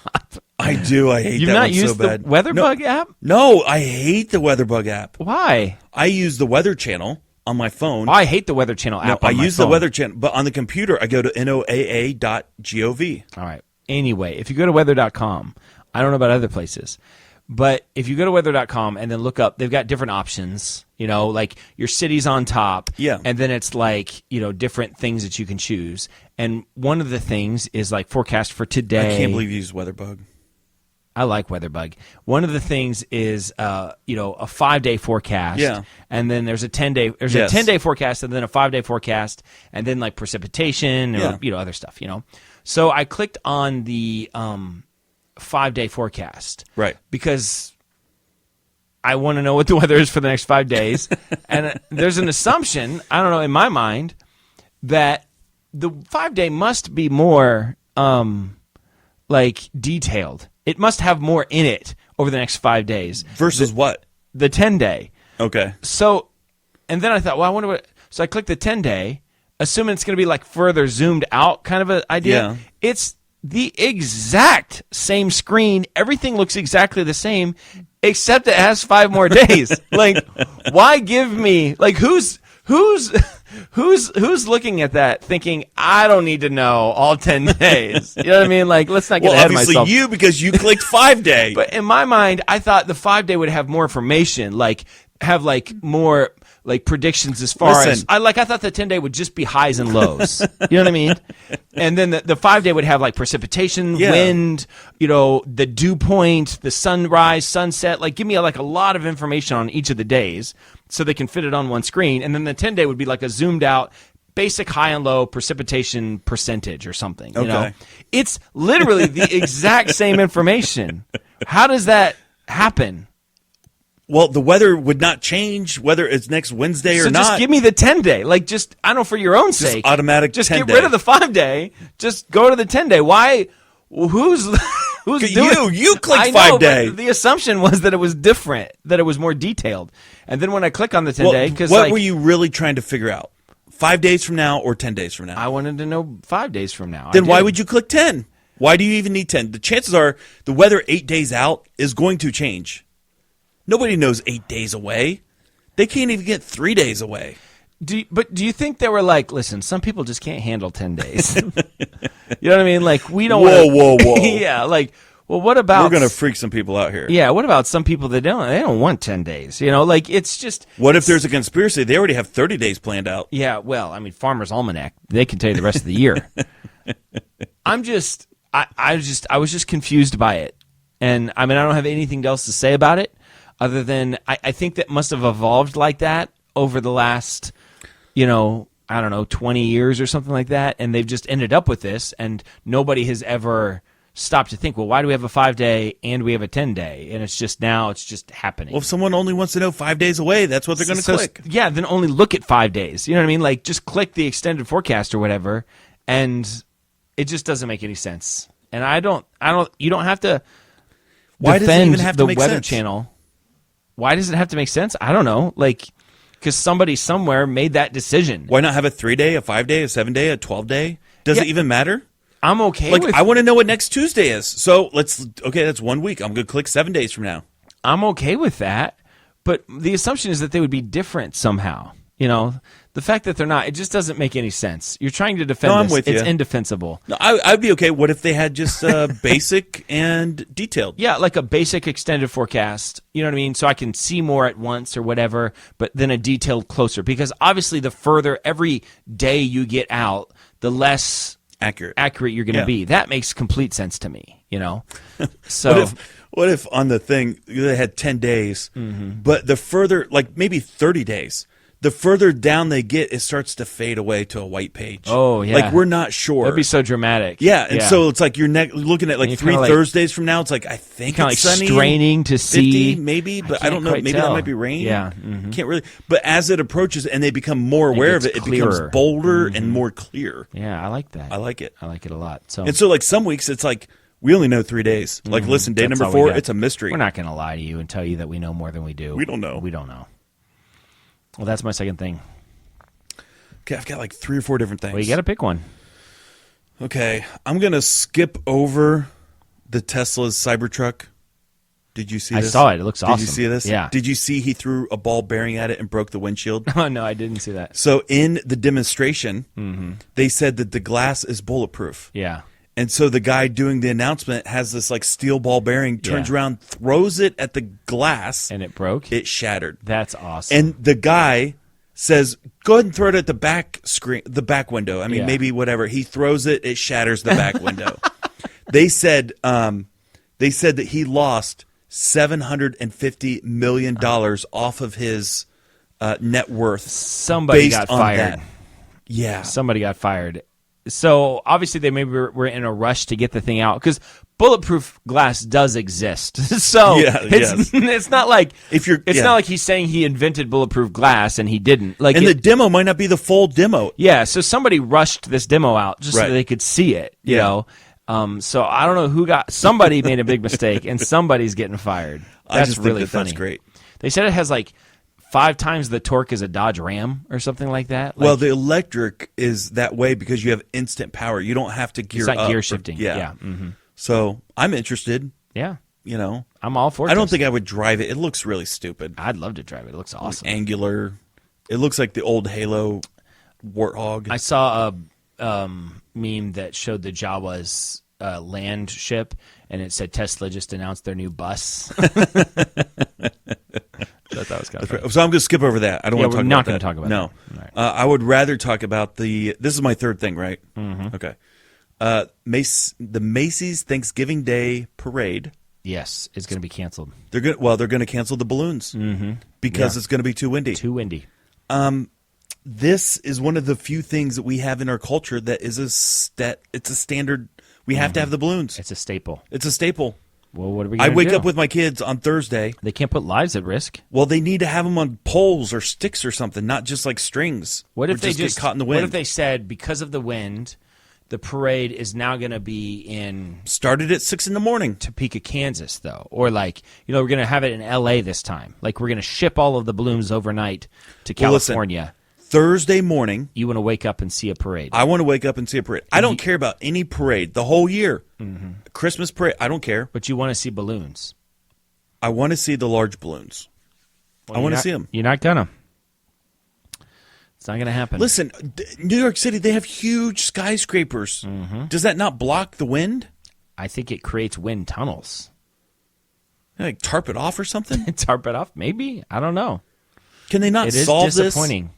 I do. I hate You've that not one so used bad. the WeatherBug app? No, I hate the WeatherBug app. Why? I use the Weather Channel on my phone. Oh, I hate the Weather Channel app. No, on I my use phone. the Weather Channel, but on the computer, I go to NOAA.gov. All right. Anyway, if you go to weather.com, I don't know about other places, but if you go to weather.com and then look up, they've got different options, like your city's on top. Yeah. And then it's like, different ththings that you can choose. And one of the things is like forecast for today. I can't believe you use WeatherBug. I like WeatherBug. One of the things is, a 5-day forecast. Yeah. And then there's a 10-day. There's a 10-day forecast, and then a 5-day forecast, and then like precipitation, or other stuff. So I clicked on the 5-day forecast, right? Because I want to know what the weather is for the next 5 days, and there's an assumption, I don't know, in my mind, that the 5-day must be more detailed. It must have more in it over the next 5 days. Versus what? The 10-day. Okay. So, and then I thought, well, I wonder what. So I clicked the 10-day, assuming it's going to be like further zoomed out kind of an idea. Yeah. It's the exact same screen. Everything looks exactly the same, except it has 5 more days. Why give me who's looking at that thinking I don't need to know all 10 days? You know what I mean? Let's not get ahead of myself. Obviously you, because you clicked 5-day. But in my mind, I thought the 5-day would have more information, have more predictions as far as I thought the 10-day would just be highs and lows. You know what I mean? And then the 5-day would have precipitation, wind, the dew point, the sunrise, sunset. Give me a lot of information on each of the days so they can fit it on one screen. And then the 10-day would be a zoomed out basic high and low precipitation percentage or something. You know? It's literally the exact same information. How does that happen? Well, the weather would not change whether it's next Wednesday or not. So just give me the 10-day. I don't know, for your own sake. Automatic just 10-day. Get rid of the 5-day. Just go to the 10-day. Why? Who's doing You clicked 5-day. The assumption was that it was different, that it was more detailed. And then when I click on the 10-day, because what were you really trying to figure out? 5 days from now or 10 days from now? I wanted to know 5 days from now. Then why would you click 10? Why do you even need 10? The chances are the weather 8 days out is going to change. Nobody knows 8 days away. They can't even get 3 days away. But do you think they were listen, some people just can't handle 10 days? You know what I mean? We don't Whoa. Yeah, Well, what about We're going to freak some people out here. Yeah, what about some people that don't want 10 days? You know, like it's just What if there's a conspiracy? They already have 30 days planned out. Yeah, well, I mean, Farmer's Almanac, they can tell you the rest of the year. I was just confused by it. And I mean, I don't have anything else to say about it other than I think that must have evolved like that over the last, I don't know, 20 years or something like that. And they've just ended up with this, and nobody has ever stopped to think, well, why do we have a 5-day and we have a 10-day? And it's just happening. Well, if someone only wants to know 5 days away, that's what they're going to click. Yeah, then only look at 5 days. You know what I mean? Like, just click the extended forecast or whatever, and it just doesn't make any sense. And you don't have to Why does it defend even have to the make Weather sense? Channel. Why does it have to make sense? I don't know. Like, because somebody somewhere made that decision. Why not have a 3-day, a 5-day, a 7-day, a 12-day? Does it even matter? I'm okay Like, with I want to know what next Tuesday is. So that's 1 week. I'm going to click 7 days from now. I'm okay with that, but the assumption is that they would be different somehow. The fact that they're not, it just doesn't make any sense. You're trying to defend No, I'm this. with It's you. indefensible. No, I'd be okay. What if they had just basic and detailed? Yeah, like a basic extended forecast, you know what I mean? So I can see more at once or whatever, but then a detailed closer. Because obviously the further every day you get out, the less Accurate you're going to Yeah. be. That makes complete sense to me, So What if on the thing they had 10 days, Mm-hmm. but the further, like maybe 30 days, the further down they get, it starts to fade away to a white page. Oh, yeah. Like we're not sure. that'd be so dramatic. Yeah, and so it's like you're looking at like you're 3 kinda like- Thursdays from now. It's like I think kind of it's like sunny, straining to 50 see. maybe, but I can't don't know. quite Maybe tell. that might be rain. Yeah, mhm. Can't really. But as it approaches and they become more aware of gets it, it becomes clearer. bolder and more clear. Yeah, I like that. I like it. I like it a lot. So And so like some weeks it's like we only know 3 days. Like listen, day Mm-hmm. That's number all we 4, got. it's a mystery. We're not going to lie to you and tell you that we know more than we do. We don't know. We don't know. Well, that's my second thing. Okay, I've got like 3 or 4 different things. Well, you got to pick one. Okay, I'm gonna skip over the Tesla's Cybertruck. Did you see I this? saw it. It looks Did you awesome. see this? Yeah. Did you see he threw a ball bearing at it and broke the windshield? Oh, no, I didn't see that. So in the demonstration, they said that the glass is bulletproof. Yeah. And so the guy doing the announcement has this like steel ball bearing, turns Yeah. around, throws it at the glass, And it broke? it shattered. That's awesome. And the guy says, "Go ahead and throw it at the back screen, the back window." I mean, Yeah. maybe whatever. He throws it, it shatters the back window. They said that he lost $750 million off of his net worth. Somebody based got on fired. that. Yeah, Somebody got fired. So obviously they maybe were in a rush to get the thing out because bulletproof glass does exist. So Yeah, it's, it's not like If you're- it's yeah. not like he's saying he invented bulletproof glass and he didn't. Like and it- the demo might not be the full demo. yeah, so somebody rushed this demo out just Right. so they could see it. You Yeah. know, so I don't know who somebody made a big mistake and somebody's getting fired. I That's just think really that funny. that's great. They said it has like 5 times the torque as a Dodge Ram or something like that. Like, Well, the electric is that way because you have instant power. You don't have to gear it's not up. gear shifting. Yeah. Mm-hmm. So I'm interested. Yeah. You know, I'm all for it. I don't think I would drive it. It looks really stupid. I'd love to drive it. It looks awesome. Angular. It looks like the old Halo Warthog. I saw a meme that showed the Jawa's land ship, and it said Tesla just announced their new bus. I thought that was kind of funny. So I'm going to skip over that. I don't Yeah, want to we're talk not about gonna that. talk about no. that. All right. I would rather talk about this is my third thing, right? Mm-hmm. Okay. The Macy's Thanksgiving Day Parade. Yes, it's going to be canceled. They're going to cancel the balloons because Yeah. it's going to be too windy. Too windy. This is one of the few things that we have in our culture that is it's a standard. We have to have the balloons. It's a staple. It's a staple. Well, what are we I going to wake do? up with my kids on Thursday. They can't put lives at risk. Well, they need to have them on poles or sticks or something, not just like strings. What if Or they get caught in the wind? What if they said because of the wind, the parade is now going to be in started at 6 a.m? Topeka, Kansas, though, or like we're going to have it in L.A. this time. Like we're going to ship all of the balloons overnight to Well, listen. California. Thursday morning, You want to wake up and see a parade. I want to wake up and see a parade. I don't care about any parade the whole year. Christmas parade, I don't care. But you want to see balloons. I want to see the large balloons. I want to see them. You're not gonna. It's not gonna happen. Listen, New York City, they have huge skyscrapers. Does that not block the wind? I think it creates wind tunnels. Like tarp it off or something? Tarp it off? Maybe. I don't know. Can they not It is solve this? disappointing.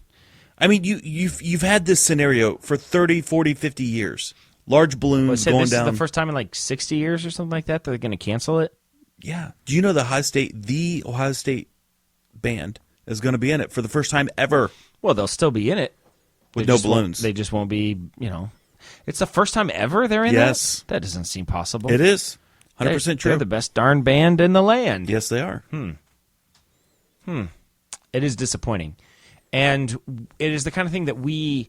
I mean, you've had this scenario for 30, 40, 50 years. Large balloons going this down. is the first time in like 60 years or something like that they're going to cancel it? Yeah. Do you know the Ohio State band is going to be in it for the first time ever? Well, they'll still be in it. With no balloons. They just won't be, It's the first time ever they're in Yes. that? That doesn't seem possible. It is. 100% true. They're the best darn band in the land. Yes, they are. It is disappointing. And it is the kind of thing that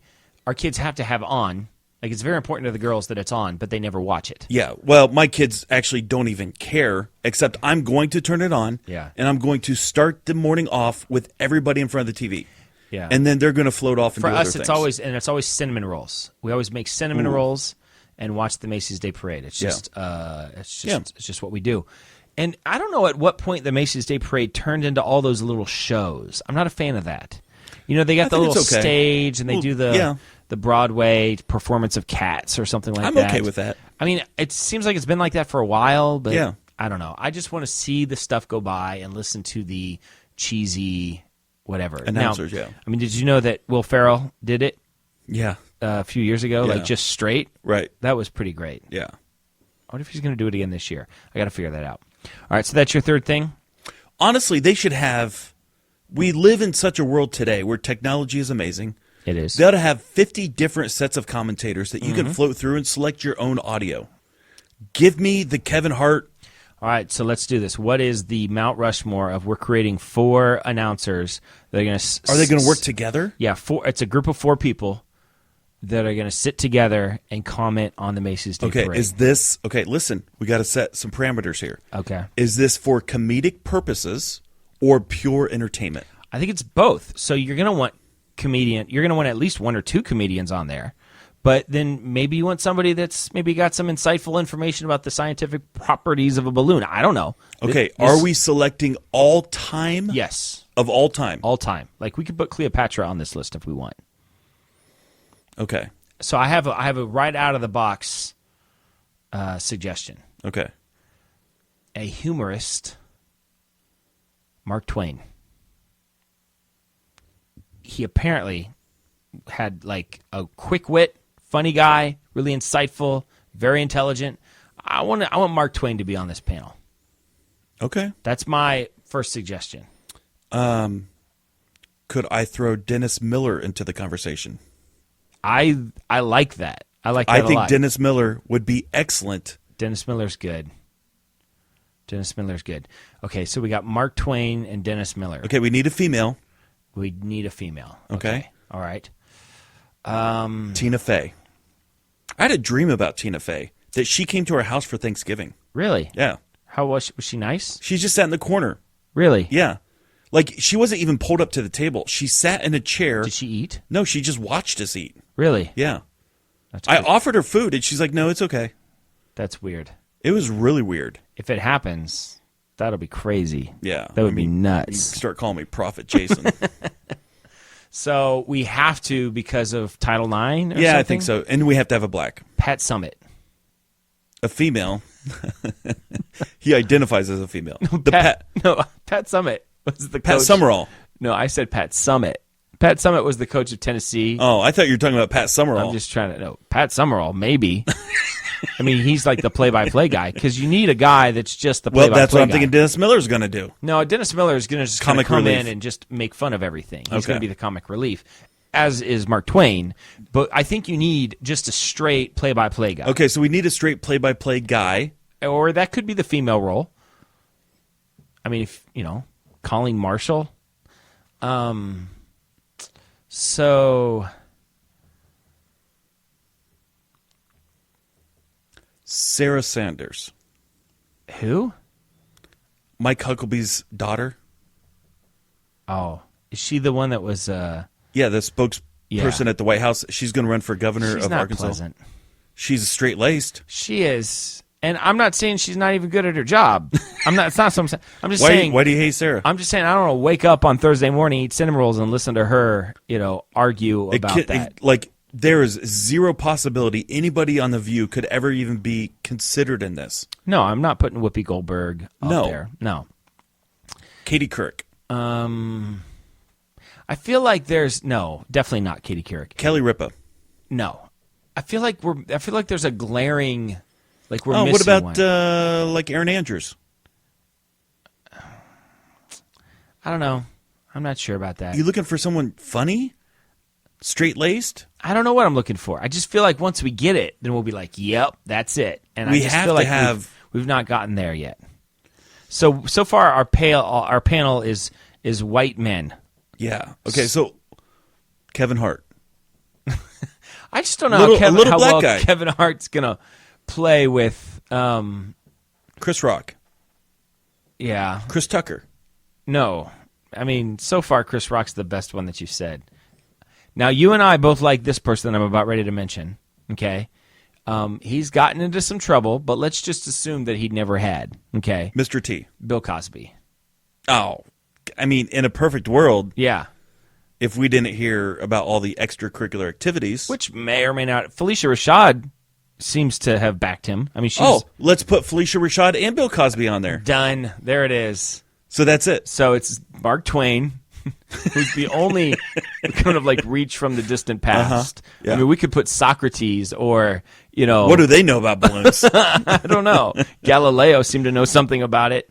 our kids have to have on. Like, it's very important to the girls that it's on, but they never watch it. Yeah. Well, my kids actually don't even care, except I'm going to turn it on. Yeah. And I'm going to start the morning off with everybody in front of the TV. Yeah. And then they're going to float off and For do us, other it's things. always cinnamon rolls. We always make cinnamon rolls and watch the Macy's Day Parade. It's just it's just what we do. And I don't know at what point the Macy's Day Parade turned into all those little shows. I'm not a fan of that. They got the think little it's okay. stage and they do the Broadway performance of Cats or something like I'm that. okay with that. I mean, it seems like it's been like that for a while, but Yeah. I don't know. I just want to see the stuff go by and listen to the cheesy whatever. Announcers, Now, yeah. I mean, did you know that Will Ferrell did it Yeah. a few years ago, Yeah. like just straight? Right. That was pretty great. Yeah. I wonder if he's going to do it again this year. I got to figure that out. All right, so that's your third thing? Honestly, they should have. We live in such a world today where technology is amazing. It is. They ought to have 50 different sets of commentators that you can float through and select your own audio. Give me the Kevin Hart. All right, so let's do this. What is the Mount Rushmore of we're creating 4 announcers that are going to... Are they going to work together? Yeah, 4. It's a group of 4 people that are going to sit together and comment on the Macy's Day Okay, Parade. is this... Okay, listen. We got to set some parameters here. Okay. Is this for comedic purposes or pure entertainment? I think it's both. So you're going to want you're going to want at least 1 or 2 comedians on there. But then maybe you want somebody that's maybe got some insightful information about the scientific properties of a balloon. I don't know. Okay, are we selecting all time? Yes. Of all time? All time. Like, we could put Cleopatra on this list if we want. Okay. So I have a right out of the box suggestion. Okay. A humorist, Mark Twain. He apparently had like a quick wit, funny guy, really insightful, very intelligent. I want Mark Twain to be on this panel. Okay. That's my first suggestion. Could I throw Dennis Miller into the conversation? I like that. I like that I a think lot. Dennis Miller would be excellent. Dennis Miller's good. Okay, so we got Mark Twain and Dennis Miller. Okay, we need a female. We need a female. Okay. All right. Tina Fey. I had a dream about Tina Fey, that she came to our house for Thanksgiving. Really? Yeah. How was she? Was she nice? She just sat in the corner. Really? Yeah. Like, she wasn't even pulled up to the table. She sat in a chair. Did she eat? No, she just watched us eat. Really? Yeah. That's I weird. offered her food, and she's like, no, it's okay. That's weird. It was really weird. If it happens, that'll be crazy. Yeah. That would be You nuts. start calling me Prophet Jason. So we have to because of Title IX or something? Yeah, I think so. And we have to have a black. Pat Summitt. A female. He identifies as a female. Pat Summitt was the coach. Pat Summerall. No, I said Pat Summitt. Pat Summitt was the coach of Tennessee. Oh, I thought you were talking about Pat Summerall. I'm just trying to know. Pat Summerall, maybe. I mean, he's like the play-by-play guy because you need a guy that's just the play-by-play Well, that's what I'm guy. thinking Dennis Miller's going to do. No, Dennis Miller is going to just Comic come relief. in and just make fun of everything. He's Okay. going to be the comic relief, as is Mark Twain. But I think you need just a straight play-by-play guy. Okay, so we need a straight play-by-play guy. Or that could be the female role. I mean, if Colleen Marshall. So Sarah Sanders. who? Mike Hucklebee's daughter. Oh, is she the one that was? Yeah, the spokesperson Yeah. at the White House. She's going to run for governor She's of not Arkansas. pleasant. She's straight-laced. She is, and I'm not saying she's not even good at her job. I'm not. It's not something. I'm just Why saying. do you hate Sarah? I'm just saying. I don't know. Wake up on Thursday morning, eat cinnamon rolls, and listen to her. Argue about that. Like, there is zero possibility anybody on The View could ever even be considered in this. No, I'm not putting Whoopi Goldberg up No. there. No. Katie Couric. I feel like definitely not Katie Couric. Kelly Ripa. No. I feel like there's a glaring, like we're Oh, missing what about one. like Aaron Andrews? I don't know. I'm not sure about that. You looking for someone funny? Straight-laced? I don't know what I'm looking for. I just feel like once we get it, then we'll be like, yep, that's it. And We I just have feel to like have- we've not gotten there yet. So far our panel is white men. Yeah. Okay, so Kevin Hart. I just don't know Little- how a little black well guy. Kevin Hart's gonna play with. Chris Rock. Yeah, Chris Tucker. no, I mean so far Chris Rock's the best one that you said. Now you and I both like this person that I'm about ready to mention. Okay, he's gotten into some trouble, but let's just assume that he never had. Okay, Mr. T. Bill Cosby. Oh, I mean, in a perfect world, Yeah, if we didn't hear about all the extracurricular activities. which may or may not. Felicia Rashad seems to have backed him. I mean, she's let's put Felicia Rashad and Bill Cosby on there. done. There it is. So that's it. So it's Mark Twain, who's the only kind of like reach from the distant past. Yeah. I mean, we could put Socrates or, you know, What do they know about balloons? I don't know. Galileo seemed to know something about it.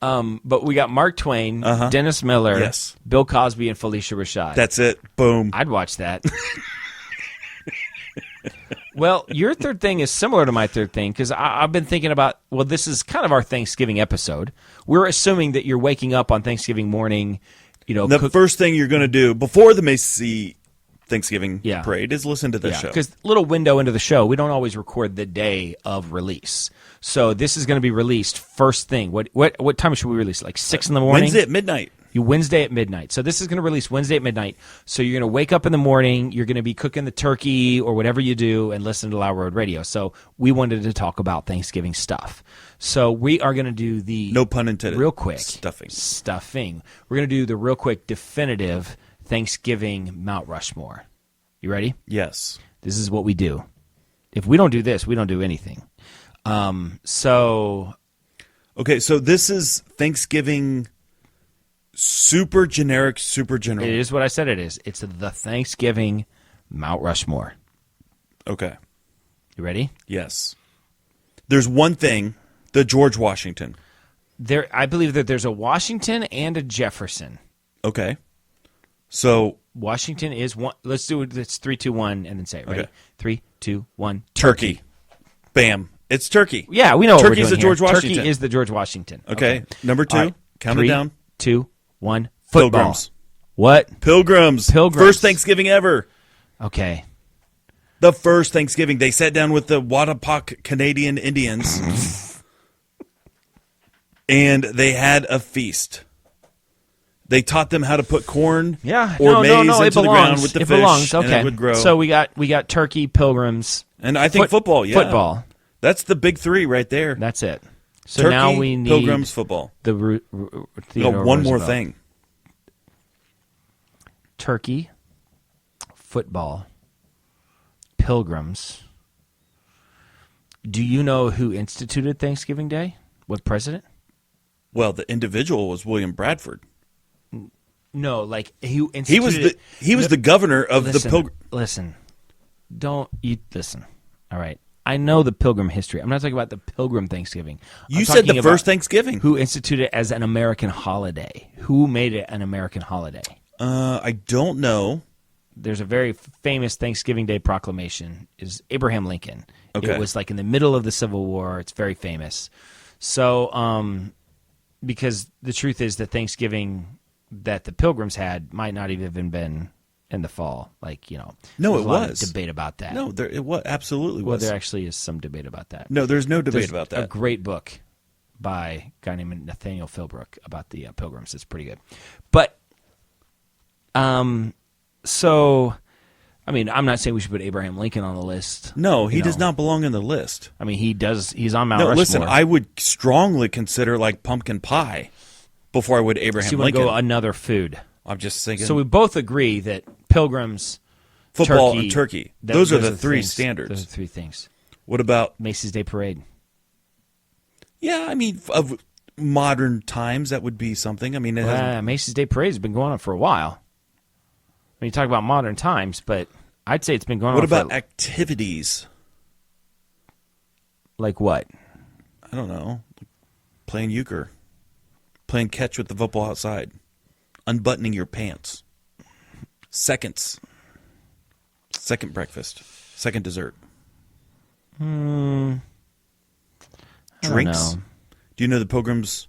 But we got Mark Twain, Dennis Miller, Yes. Bill Cosby, and Felicia Rashad. That's it. Boom. I'd watch that. Well, your third thing is similar to my third thing because I've been thinking about, well, this is kind of our Thanksgiving episode. We're assuming that you're waking up on Thanksgiving morning, you know. The first thing you're going to do before the Macy Thanksgiving Yeah. parade is listen to this show. Because little window into the show, we don't always record the day of release. So this is going to be released first thing. What time should we release? Like 6 in the morning? Wednesday at midnight. Wednesday at midnight. So this is going to release Wednesday at midnight. So you're going to wake up in the morning, you're going to be cooking the turkey or whatever you do and listen to Loud Road Radio. So we wanted to talk about Thanksgiving stuff. So we are going to do the No pun intended. real quick Stuffing. We're going to do the real quick definitive Thanksgiving Mount Rushmore. You ready? Yes. This is what we do. If we don't do this, we don't do anything. So Okay, so this is Thanksgiving super generic, super general. it is what I said it is. It's the Thanksgiving Mount Rushmore. Okay. You ready? Yes. There's one thing, the George Washington. I believe that there's a Washington and a Jefferson. Okay. So Washington is one. Let's do it. It's 3, 2, 1, and then say it. Ready? Okay. 3, 2, 1. turkey. Bam. It's turkey. Yeah, we know what Turkey's we're doing the George here. Washington. Turkey is the George Washington. Okay. Number 2. All right. Count 3, it down. 2, 1. Football. Pilgrims. What? Pilgrims. First Thanksgiving ever. Okay. The first Thanksgiving. They sat down with the Wattapock Canadian Indians and they had a feast. They taught them how to put corn Yeah. or no, maize no, no. into It the belongs. ground with the it fish, belongs. Okay. and it would grow. So we got turkey, pilgrims, and I think football, yeah. football. That's the big 3 right there. That's it. So Turkey, now we need Pilgrims, football. the No, Theodore one more Roosevelt. thing. Turkey, football, pilgrims. Do you know who instituted Thanksgiving Day? What president? Well, the individual was William Bradford. No, like who instituted He was the governor of the Pilgrim. Listen, don't you listen. All right, I know the Pilgrim history. I'm not talking about the Pilgrim Thanksgiving. You I'm said talking the first about Thanksgiving. Who instituted it as an American holiday? Who made it an American holiday? I don't know. There's a very famous Thanksgiving Day proclamation. Is Abraham Lincoln. Okay. It was like in the middle of the Civil War. It's very famous. So, because the truth is that Thanksgiving that the Pilgrims had might not even been in the fall. Like, you know, No, there's it a lot of was. debate about that. No, it was absolutely well, was. there actually is some debate about that. No, there's no debate There's about a that. great book by a guy named Nathaniel Philbrook about the Pilgrims. It's pretty good. But, so, I mean, I'm not saying we should put Abraham Lincoln on the list. No, he You does know. not belong in the list. I mean, he does. He's on Mount No, Rushmore. listen, I would strongly consider like pumpkin pie before I would Abraham so you want to Lincoln. go another food. I'm just thinking. So we both agree that Pilgrims Football and turkey. Those are the three things. standards. Those are three things. What about? Macy's Day Parade. Yeah, I mean, of modern times, that would be something. I mean, it hasn't- Macy's Day Parade has been going on for a while. When you talk about modern times, but I'd say it's been going what on about for... activities? Like what? I don't know. Playing euchre. Playing catch with the football outside. Unbuttoning your pants. Seconds. Second breakfast. Second dessert. I don't Drinks. know. Do you know the Pilgrims,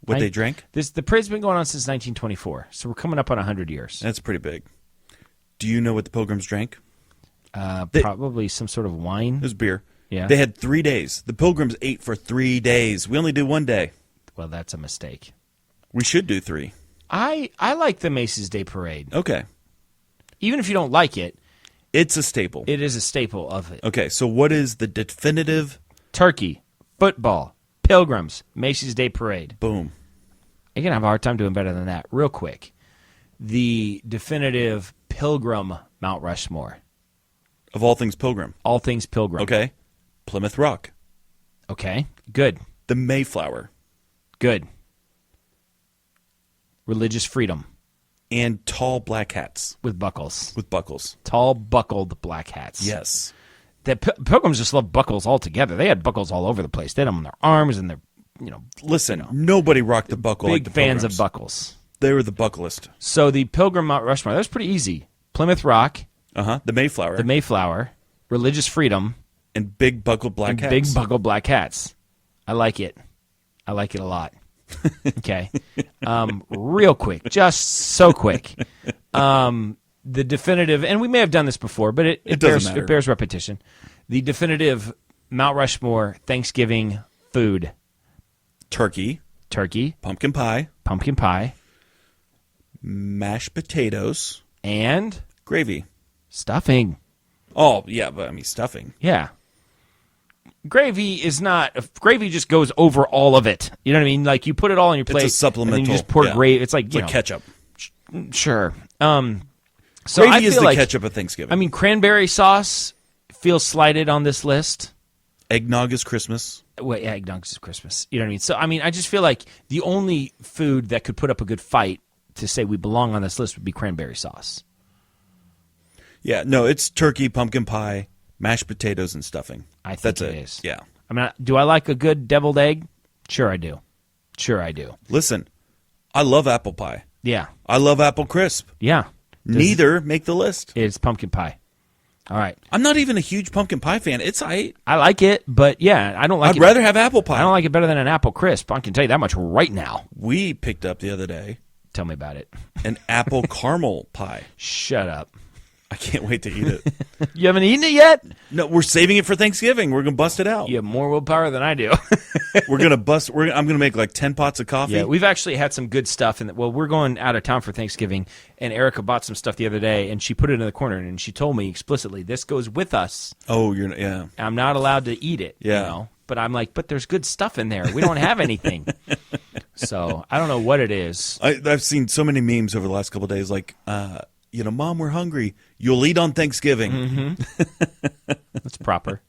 what they drank? The parade's been going on since 1924, so we're coming up on 100 years. That's pretty big. Do you know what the Pilgrims drank? Probably some sort of wine. It was beer. Yeah. They had 3 days. The Pilgrims ate for 3 days. We only do 1 day. Well, that's a mistake. We should do 3. I like the Macy's Day Parade. Okay. Even if you don't like it, It's a staple. it is a staple of it. Okay, so what is the definitive Turkey, football, Pilgrims, Macy's Day Parade. boom? You're going to have a hard time doing better than that. Real quick. The definitive Pilgrim Mount Rushmore. Of all things Pilgrim. All things Pilgrim. Okay. Plymouth Rock. Okay. Good. The Mayflower. Good. Religious freedom And tall black hats with buckles. with buckles. Tall buckled black hats. Yes. The Pilgrims just love buckles altogether. They had buckles all over the place. They had them on their arms and their, Listen, nobody rocked the buckle like big the fans Pilgrims. of buckles. They were the bucklist. So the Pilgrim Mount Rushmore, that was pretty easy. Plymouth Rock, The Mayflower. the Mayflower, religious freedom, and big buckled black and hats. big buckled black hats. I like it. I like it a lot. Okay. Real quick, just so quick. The definitive, and we may have done this before, but it doesn't bears, matter. it bears repetition. The definitive Mount Rushmore Thanksgiving food: Turkey, turkey, pumpkin pie, pumpkin pie, mashed potatoes, and gravy. stuffing. Oh, yeah, but I mean stuffing. Yeah. Gravy is not. Gravy just goes over all of it. You know what I mean? Like you put it all on your plate. It's a supplemental. And then you just pour yeah. gravy. It's like It's like ketchup. Sure. So Gravy I is feel the like, ketchup of Thanksgiving. I mean, cranberry sauce feels slighted on this list. Eggnog is Christmas. Well, yeah, eggnog is Christmas. You know what I mean? So I mean, I just feel like the only food that could put up a good fight to say we belong on this list would be cranberry sauce. Yeah, no, it's turkey, pumpkin pie, mashed potatoes, and stuffing. I think That's it is. Yeah. I mean, do I like a good deviled egg? Sure, I do. Sure, I do. Listen, I love apple pie. Yeah. I love apple crisp. Yeah. Neither make the list. It's pumpkin pie. All right. I'm not even a huge pumpkin pie fan. It's I like it, but yeah, I don't like I'd it. rather have apple pie. I don't like it better than an apple crisp. I can tell you that much right now. We picked up the other day Tell me about it. an apple caramel pie. Shut up. I can't wait to eat it. You haven't eaten it yet? No, we're saving it for Thanksgiving. We're gonna bust it out. You have more willpower than I do. We're gonna bust. I'm gonna make like 10 pots of coffee. Yeah, we've actually had some good stuff. Well, we're going out of town for Thanksgiving, and Erica bought some stuff the other day, and she put it in the corner, and she told me explicitly, this goes with us. Oh, yeah. I'm not allowed to eat it. Yeah. You know? But I'm like, but there's good stuff in there. We don't have anything. So I don't know what it is. I've seen so many memes over the last couple of days, like, Mom, we're hungry. You'll eat on Thanksgiving. Mm-hmm. That's proper.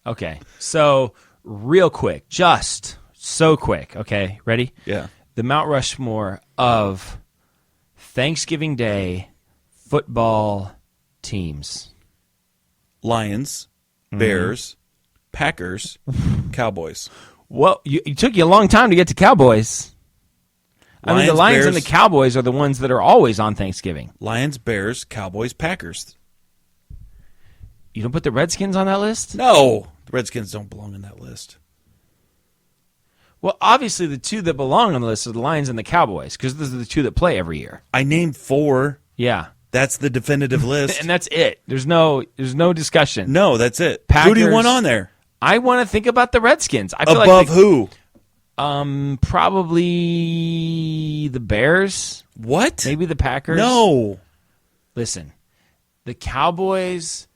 Okay. So real quick, just so quick. Okay. Ready? Yeah. The Mount Rushmore of Thanksgiving Day football teams. Lions, Mm-hmm. Bears, Packers, Cowboys. Well, it took you a long time to get to Cowboys. I mean, the Lions, Lions and the Bears- Cowboys are the ones that are always on Thanksgiving. Lions, Bears, Cowboys, Packers. You don't put the Redskins on that list? No, the Redskins don't belong in that list. Well, obviously the two that belong on the list are the Lions and the Cowboys because those are the two that play every year. I named 4. Yeah. That's the definitive list. And that's it. There's no discussion. No, that's it. Packers, Who do you want on there? I want to think about the Redskins. I feel Above like who? Probably the Bears. What? Maybe the Packers. No. Listen, the Cowboys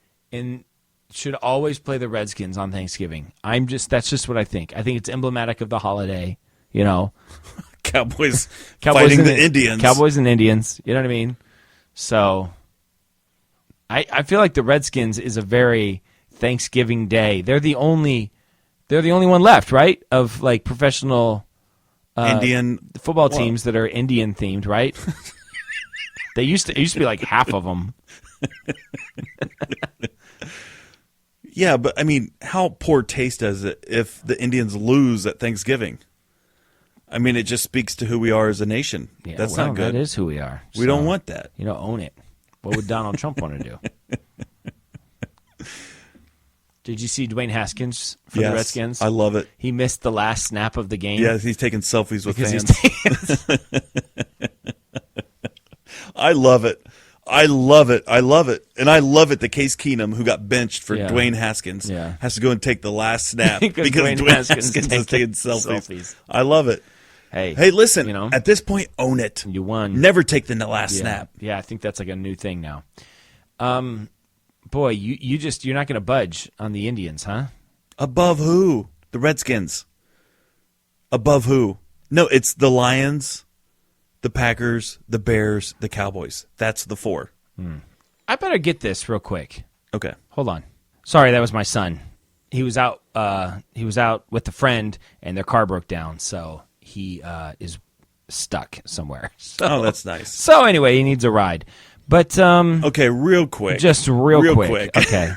should always play the Redskins on Thanksgiving. That's just what I think. I think it's emblematic of the holiday. You know, Cowboys fighting and the Indians. Cowboys and Indians. You know what I mean? So I feel like the Redskins is a very Thanksgiving Day. They're the only one left, right? Of like professional Indian football teams that are Indian themed, right? It used to be like half of them. Yeah, but I mean, how poor taste is it if the Indians lose at Thanksgiving? I mean, it just speaks to who we are as a nation. Yeah, That's well, not good. That is who we are. We don't want that. You know, own it. What would Donald Trump want to do? Did you see Dwayne Haskins for the Redskins? I love it. He missed the last snap of the game. Yeah, he's taking selfies with because fans. I love it. I love it. I love it. And I love it that Case Keenum, who got benched for Dwayne Haskins, has to go and take the last snap because Dwayne Haskins is taking selfies. I love it. Hey, listen, you know, at this point, own it. You won. Never take the last snap. Yeah, I think that's like a new thing now. Boy, you're not going to budge on the Indians, huh? Above who? The Redskins. Above who? No, it's the Lions, the Packers, the Bears, the Cowboys. That's the four. I better get this real quick. Okay. Hold on. Sorry, that was my son. He was out with a friend, and their car broke down, so he is stuck somewhere. Oh, that's nice. So anyway, he needs a ride. But okay, real quick. Just real quick. Okay.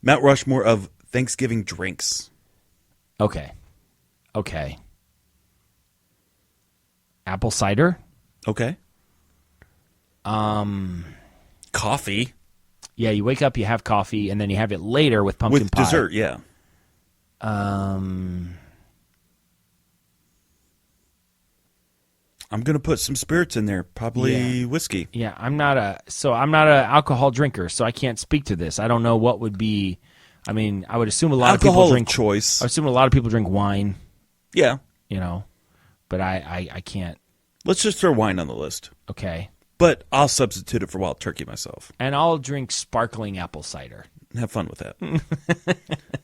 Mount Rushmore of Thanksgiving drinks. Okay. Apple cider. Okay. Coffee. Yeah, you wake up, you have coffee, and then you have it later with pumpkin with pie. Dessert, yeah. I'm going to put some spirits in there, probably whiskey. Yeah, I'm not a alcohol drinker, so I can't speak to this. I don't know what would be. I mean, I would assume a lot of people drink choice. I assume a lot of people drink wine. Yeah, but I can't. Let's just throw wine on the list. Okay. But I'll substitute it for wild turkey myself. And I'll drink sparkling apple cider. Have fun with that.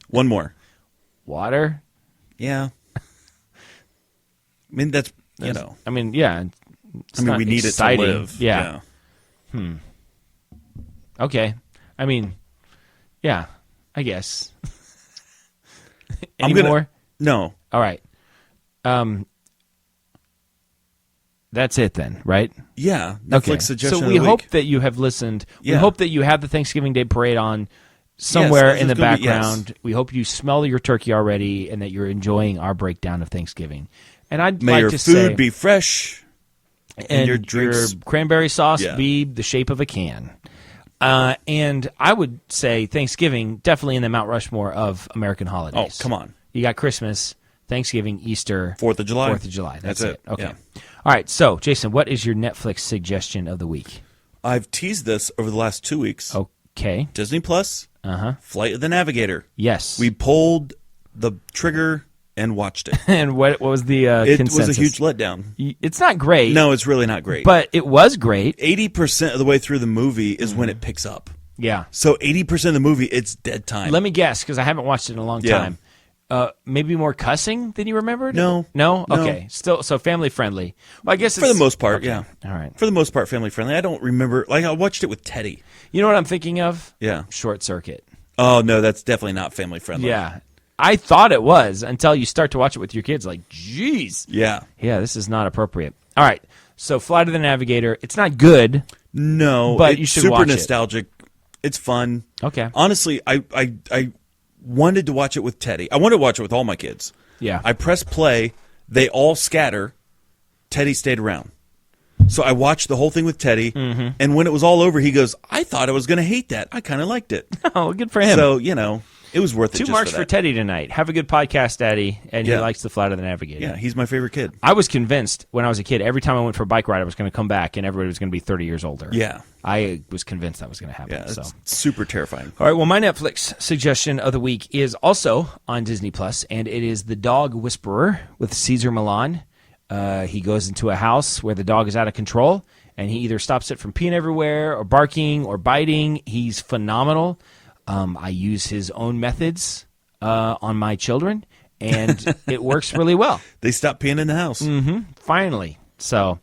One more. Water? Yeah. I mean, that's, I mean, yeah. We need exciting. it to live. Yeah. Okay. I mean, yeah, I guess. Any more? No. All right. That's it then, right? Yeah. Netflix suggestion. So we hope that you have listened. We hope that you have the Thanksgiving Day parade on somewhere in the background. We hope you smell your turkey already and that you're enjoying our breakdown of Thanksgiving. And I'd May like your to food say, be fresh and your your drinks cranberry sauce be the shape of a can. And I would say Thanksgiving definitely in the Mount Rushmore of American holidays. Oh, come on. You got Christmas, Thanksgiving, Easter, 4th of July. 4th of July. That's it. Okay. Yeah. All right. So, Jason, what is your Netflix suggestion of the week? I've teased this over the last 2 weeks. Okay. Disney Plus, Flight of the Navigator. Yes. We pulled the trigger and watched it. And what was the consensus? It was a huge letdown. It's not great. No, it's really not great. But it was great. 80% of the way through the movie is when it picks up. Yeah. So 80% of the movie, it's dead time. Let me guess, because I haven't watched it in a long time. Maybe more cussing than you remembered? No. No? Okay. Still, so family friendly. Well, I guess for the most part, yeah. All right. For the most part, family friendly. I don't remember. Like, I watched it with Teddy. You know what I'm thinking of? Yeah. Short Circuit. Oh, no, that's definitely not family friendly. Yeah. I thought it was until you start to watch it with your kids. Like, geez. Yeah. Yeah, this is not appropriate. All right. So, Flight of the Navigator. It's not good. No. But you should super watch nostalgic. It's fun. Okay. Honestly, I wanted to watch it with Teddy. I wanted to watch it with all my kids. Yeah. I press play. They all scatter. Teddy stayed around. So I watched the whole thing with Teddy. Mm-hmm. And when it was all over, he goes, I thought I was going to hate that. I kind of liked it. Oh, good for him. So, it was worth it. 2 just marks for for Teddy tonight. Have a good podcast, Daddy. And he likes the Flight of the Navigator. Yeah, he's my favorite kid. I was convinced when I was a kid, every time I went for a bike ride, I was going to come back and everybody was going to be 30 years older. Yeah. I was convinced that was going to happen. Yeah, so. it's super terrifying. All right, well, my Netflix suggestion of the week is also on Disney Plus, and it is The Dog Whisperer with Cesar Millan. He goes into a house where the dog is out of control, and he either stops it from peeing everywhere or barking or biting. He's phenomenal. I use his own methods on my children, and it works really well. They stopped peeing in the house. Mm-hmm. Finally. So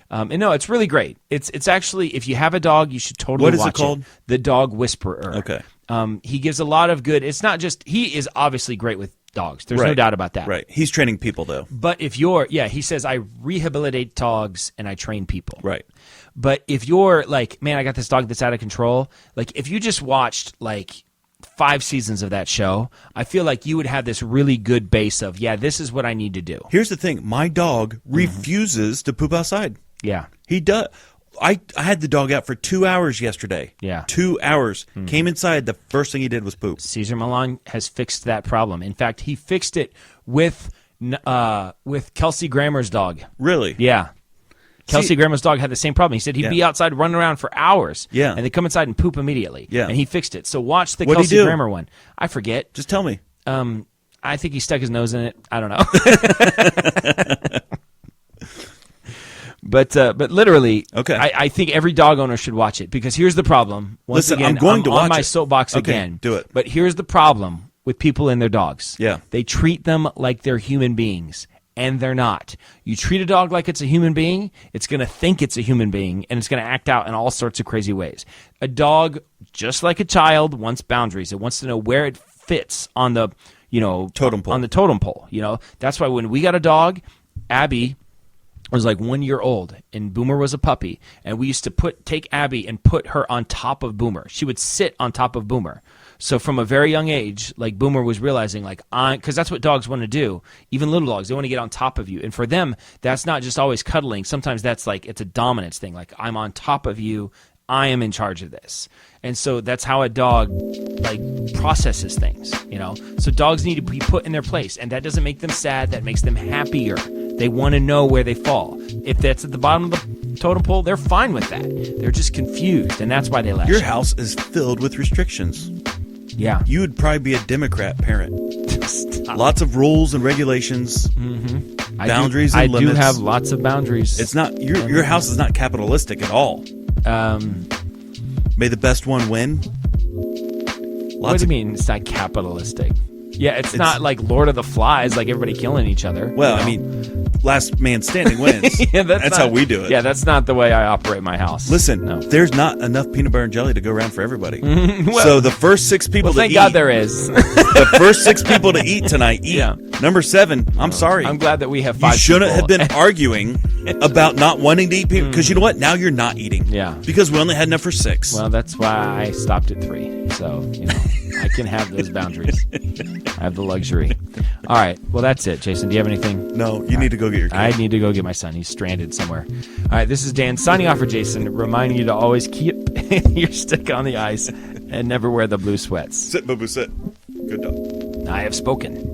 And no, it's really great. It's actually, if you have a dog, you should totally watch it. What is it called? The Dog Whisperer. Okay. He gives a lot of good. It's not just, he is obviously great with dogs. There's no Right. doubt about that. Right. He's training people, though. But if he says, I rehabilitate dogs and I train people. Right. But if you're like, man, I got this dog that's out of control, like if you just watched like 5 seasons of that show, I feel like you would have this really good base of, this is what I need to do. Here's the thing. My dog refuses to poop outside. Yeah. He does. I had the dog out for 2 hours yesterday. Yeah. 2 hours. Came inside. The first thing he did was poop. Cesar Millan has fixed that problem. In fact, he fixed it with Kelsey Grammer's dog. Really? Yeah. Kelsey Grammer's dog had the same problem. He said he'd be outside running around for hours. Yeah. And they come inside and poop immediately. Yeah. And he fixed it. So watch the What'd he Kelsey do? Grammer one. I forget. Just tell me. I think he stuck his nose in it. I don't know. But literally, Okay. I think every dog owner should watch it, because here's the problem. Once Listen, again, I'm going to on watch my it. soapbox Okay, again. do it. But here's the problem with people and their dogs. Yeah. They treat them like they're human beings, and they're not. You treat a dog like it's a human being, it's going to think it's a human being, and it's going to act out in all sorts of crazy ways. A dog, just like a child, wants boundaries. It wants to know where it fits on the, Totem pole. On the totem pole. That's why when we got a dog, Abby was like 1 year old, and Boomer was a puppy, and we used to take Abby and put her on top of Boomer. She would sit on top of Boomer. So from a very young age, like, Boomer was realizing, like, because that's what dogs want to do. Even little dogs, they want to get on top of you. And for them, that's not just always cuddling. Sometimes that's like, it's a dominance thing. Like, I'm on top of you. I am in charge of this. And so that's how a dog, like, processes things, So dogs need to be put in their place, and that doesn't make them sad. That makes them happier. They want to know where they fall. If that's at the bottom of the totem pole, they're fine with that. They're just confused, and that's why they lash Your out. house is filled with restrictions. Yeah. You would probably be a Democrat parent. Stop. Lots of rules and regulations, boundaries and limits. I do have lots of boundaries. It's not your house is not capitalistic at all. May the best one win. What do you mean it's not capitalistic? Yeah, it's not like Lord of the Flies, like everybody killing each other. Well, I mean, last man standing wins. Yeah, that's not, how we do it. Yeah, that's not the way I operate my house. Listen, No. there's not enough peanut butter and jelly to go around for everybody. Well- so the first 6 people to Thank eat, God there is. the first 6 people to eat tonight eat. Yeah. Number 7, I'm sorry. I'm glad that we have You 5 shouldn't people. have been arguing about not wanting to eat peanut, because you know what? Now you're not eating. Yeah. Because we only had enough for 6. Well, that's why I stopped at 3. So, I can have those boundaries. I have the luxury. All right. Well, that's it. Jason, do you have anything? No, you need to go get your kid. I need to go get my son. He's stranded somewhere. All right. This is Dan signing off for Jason, reminding you to always keep your stick on the ice and never wear the blue sweats. Sit, Boo Boo, sit. Good dog. I have spoken.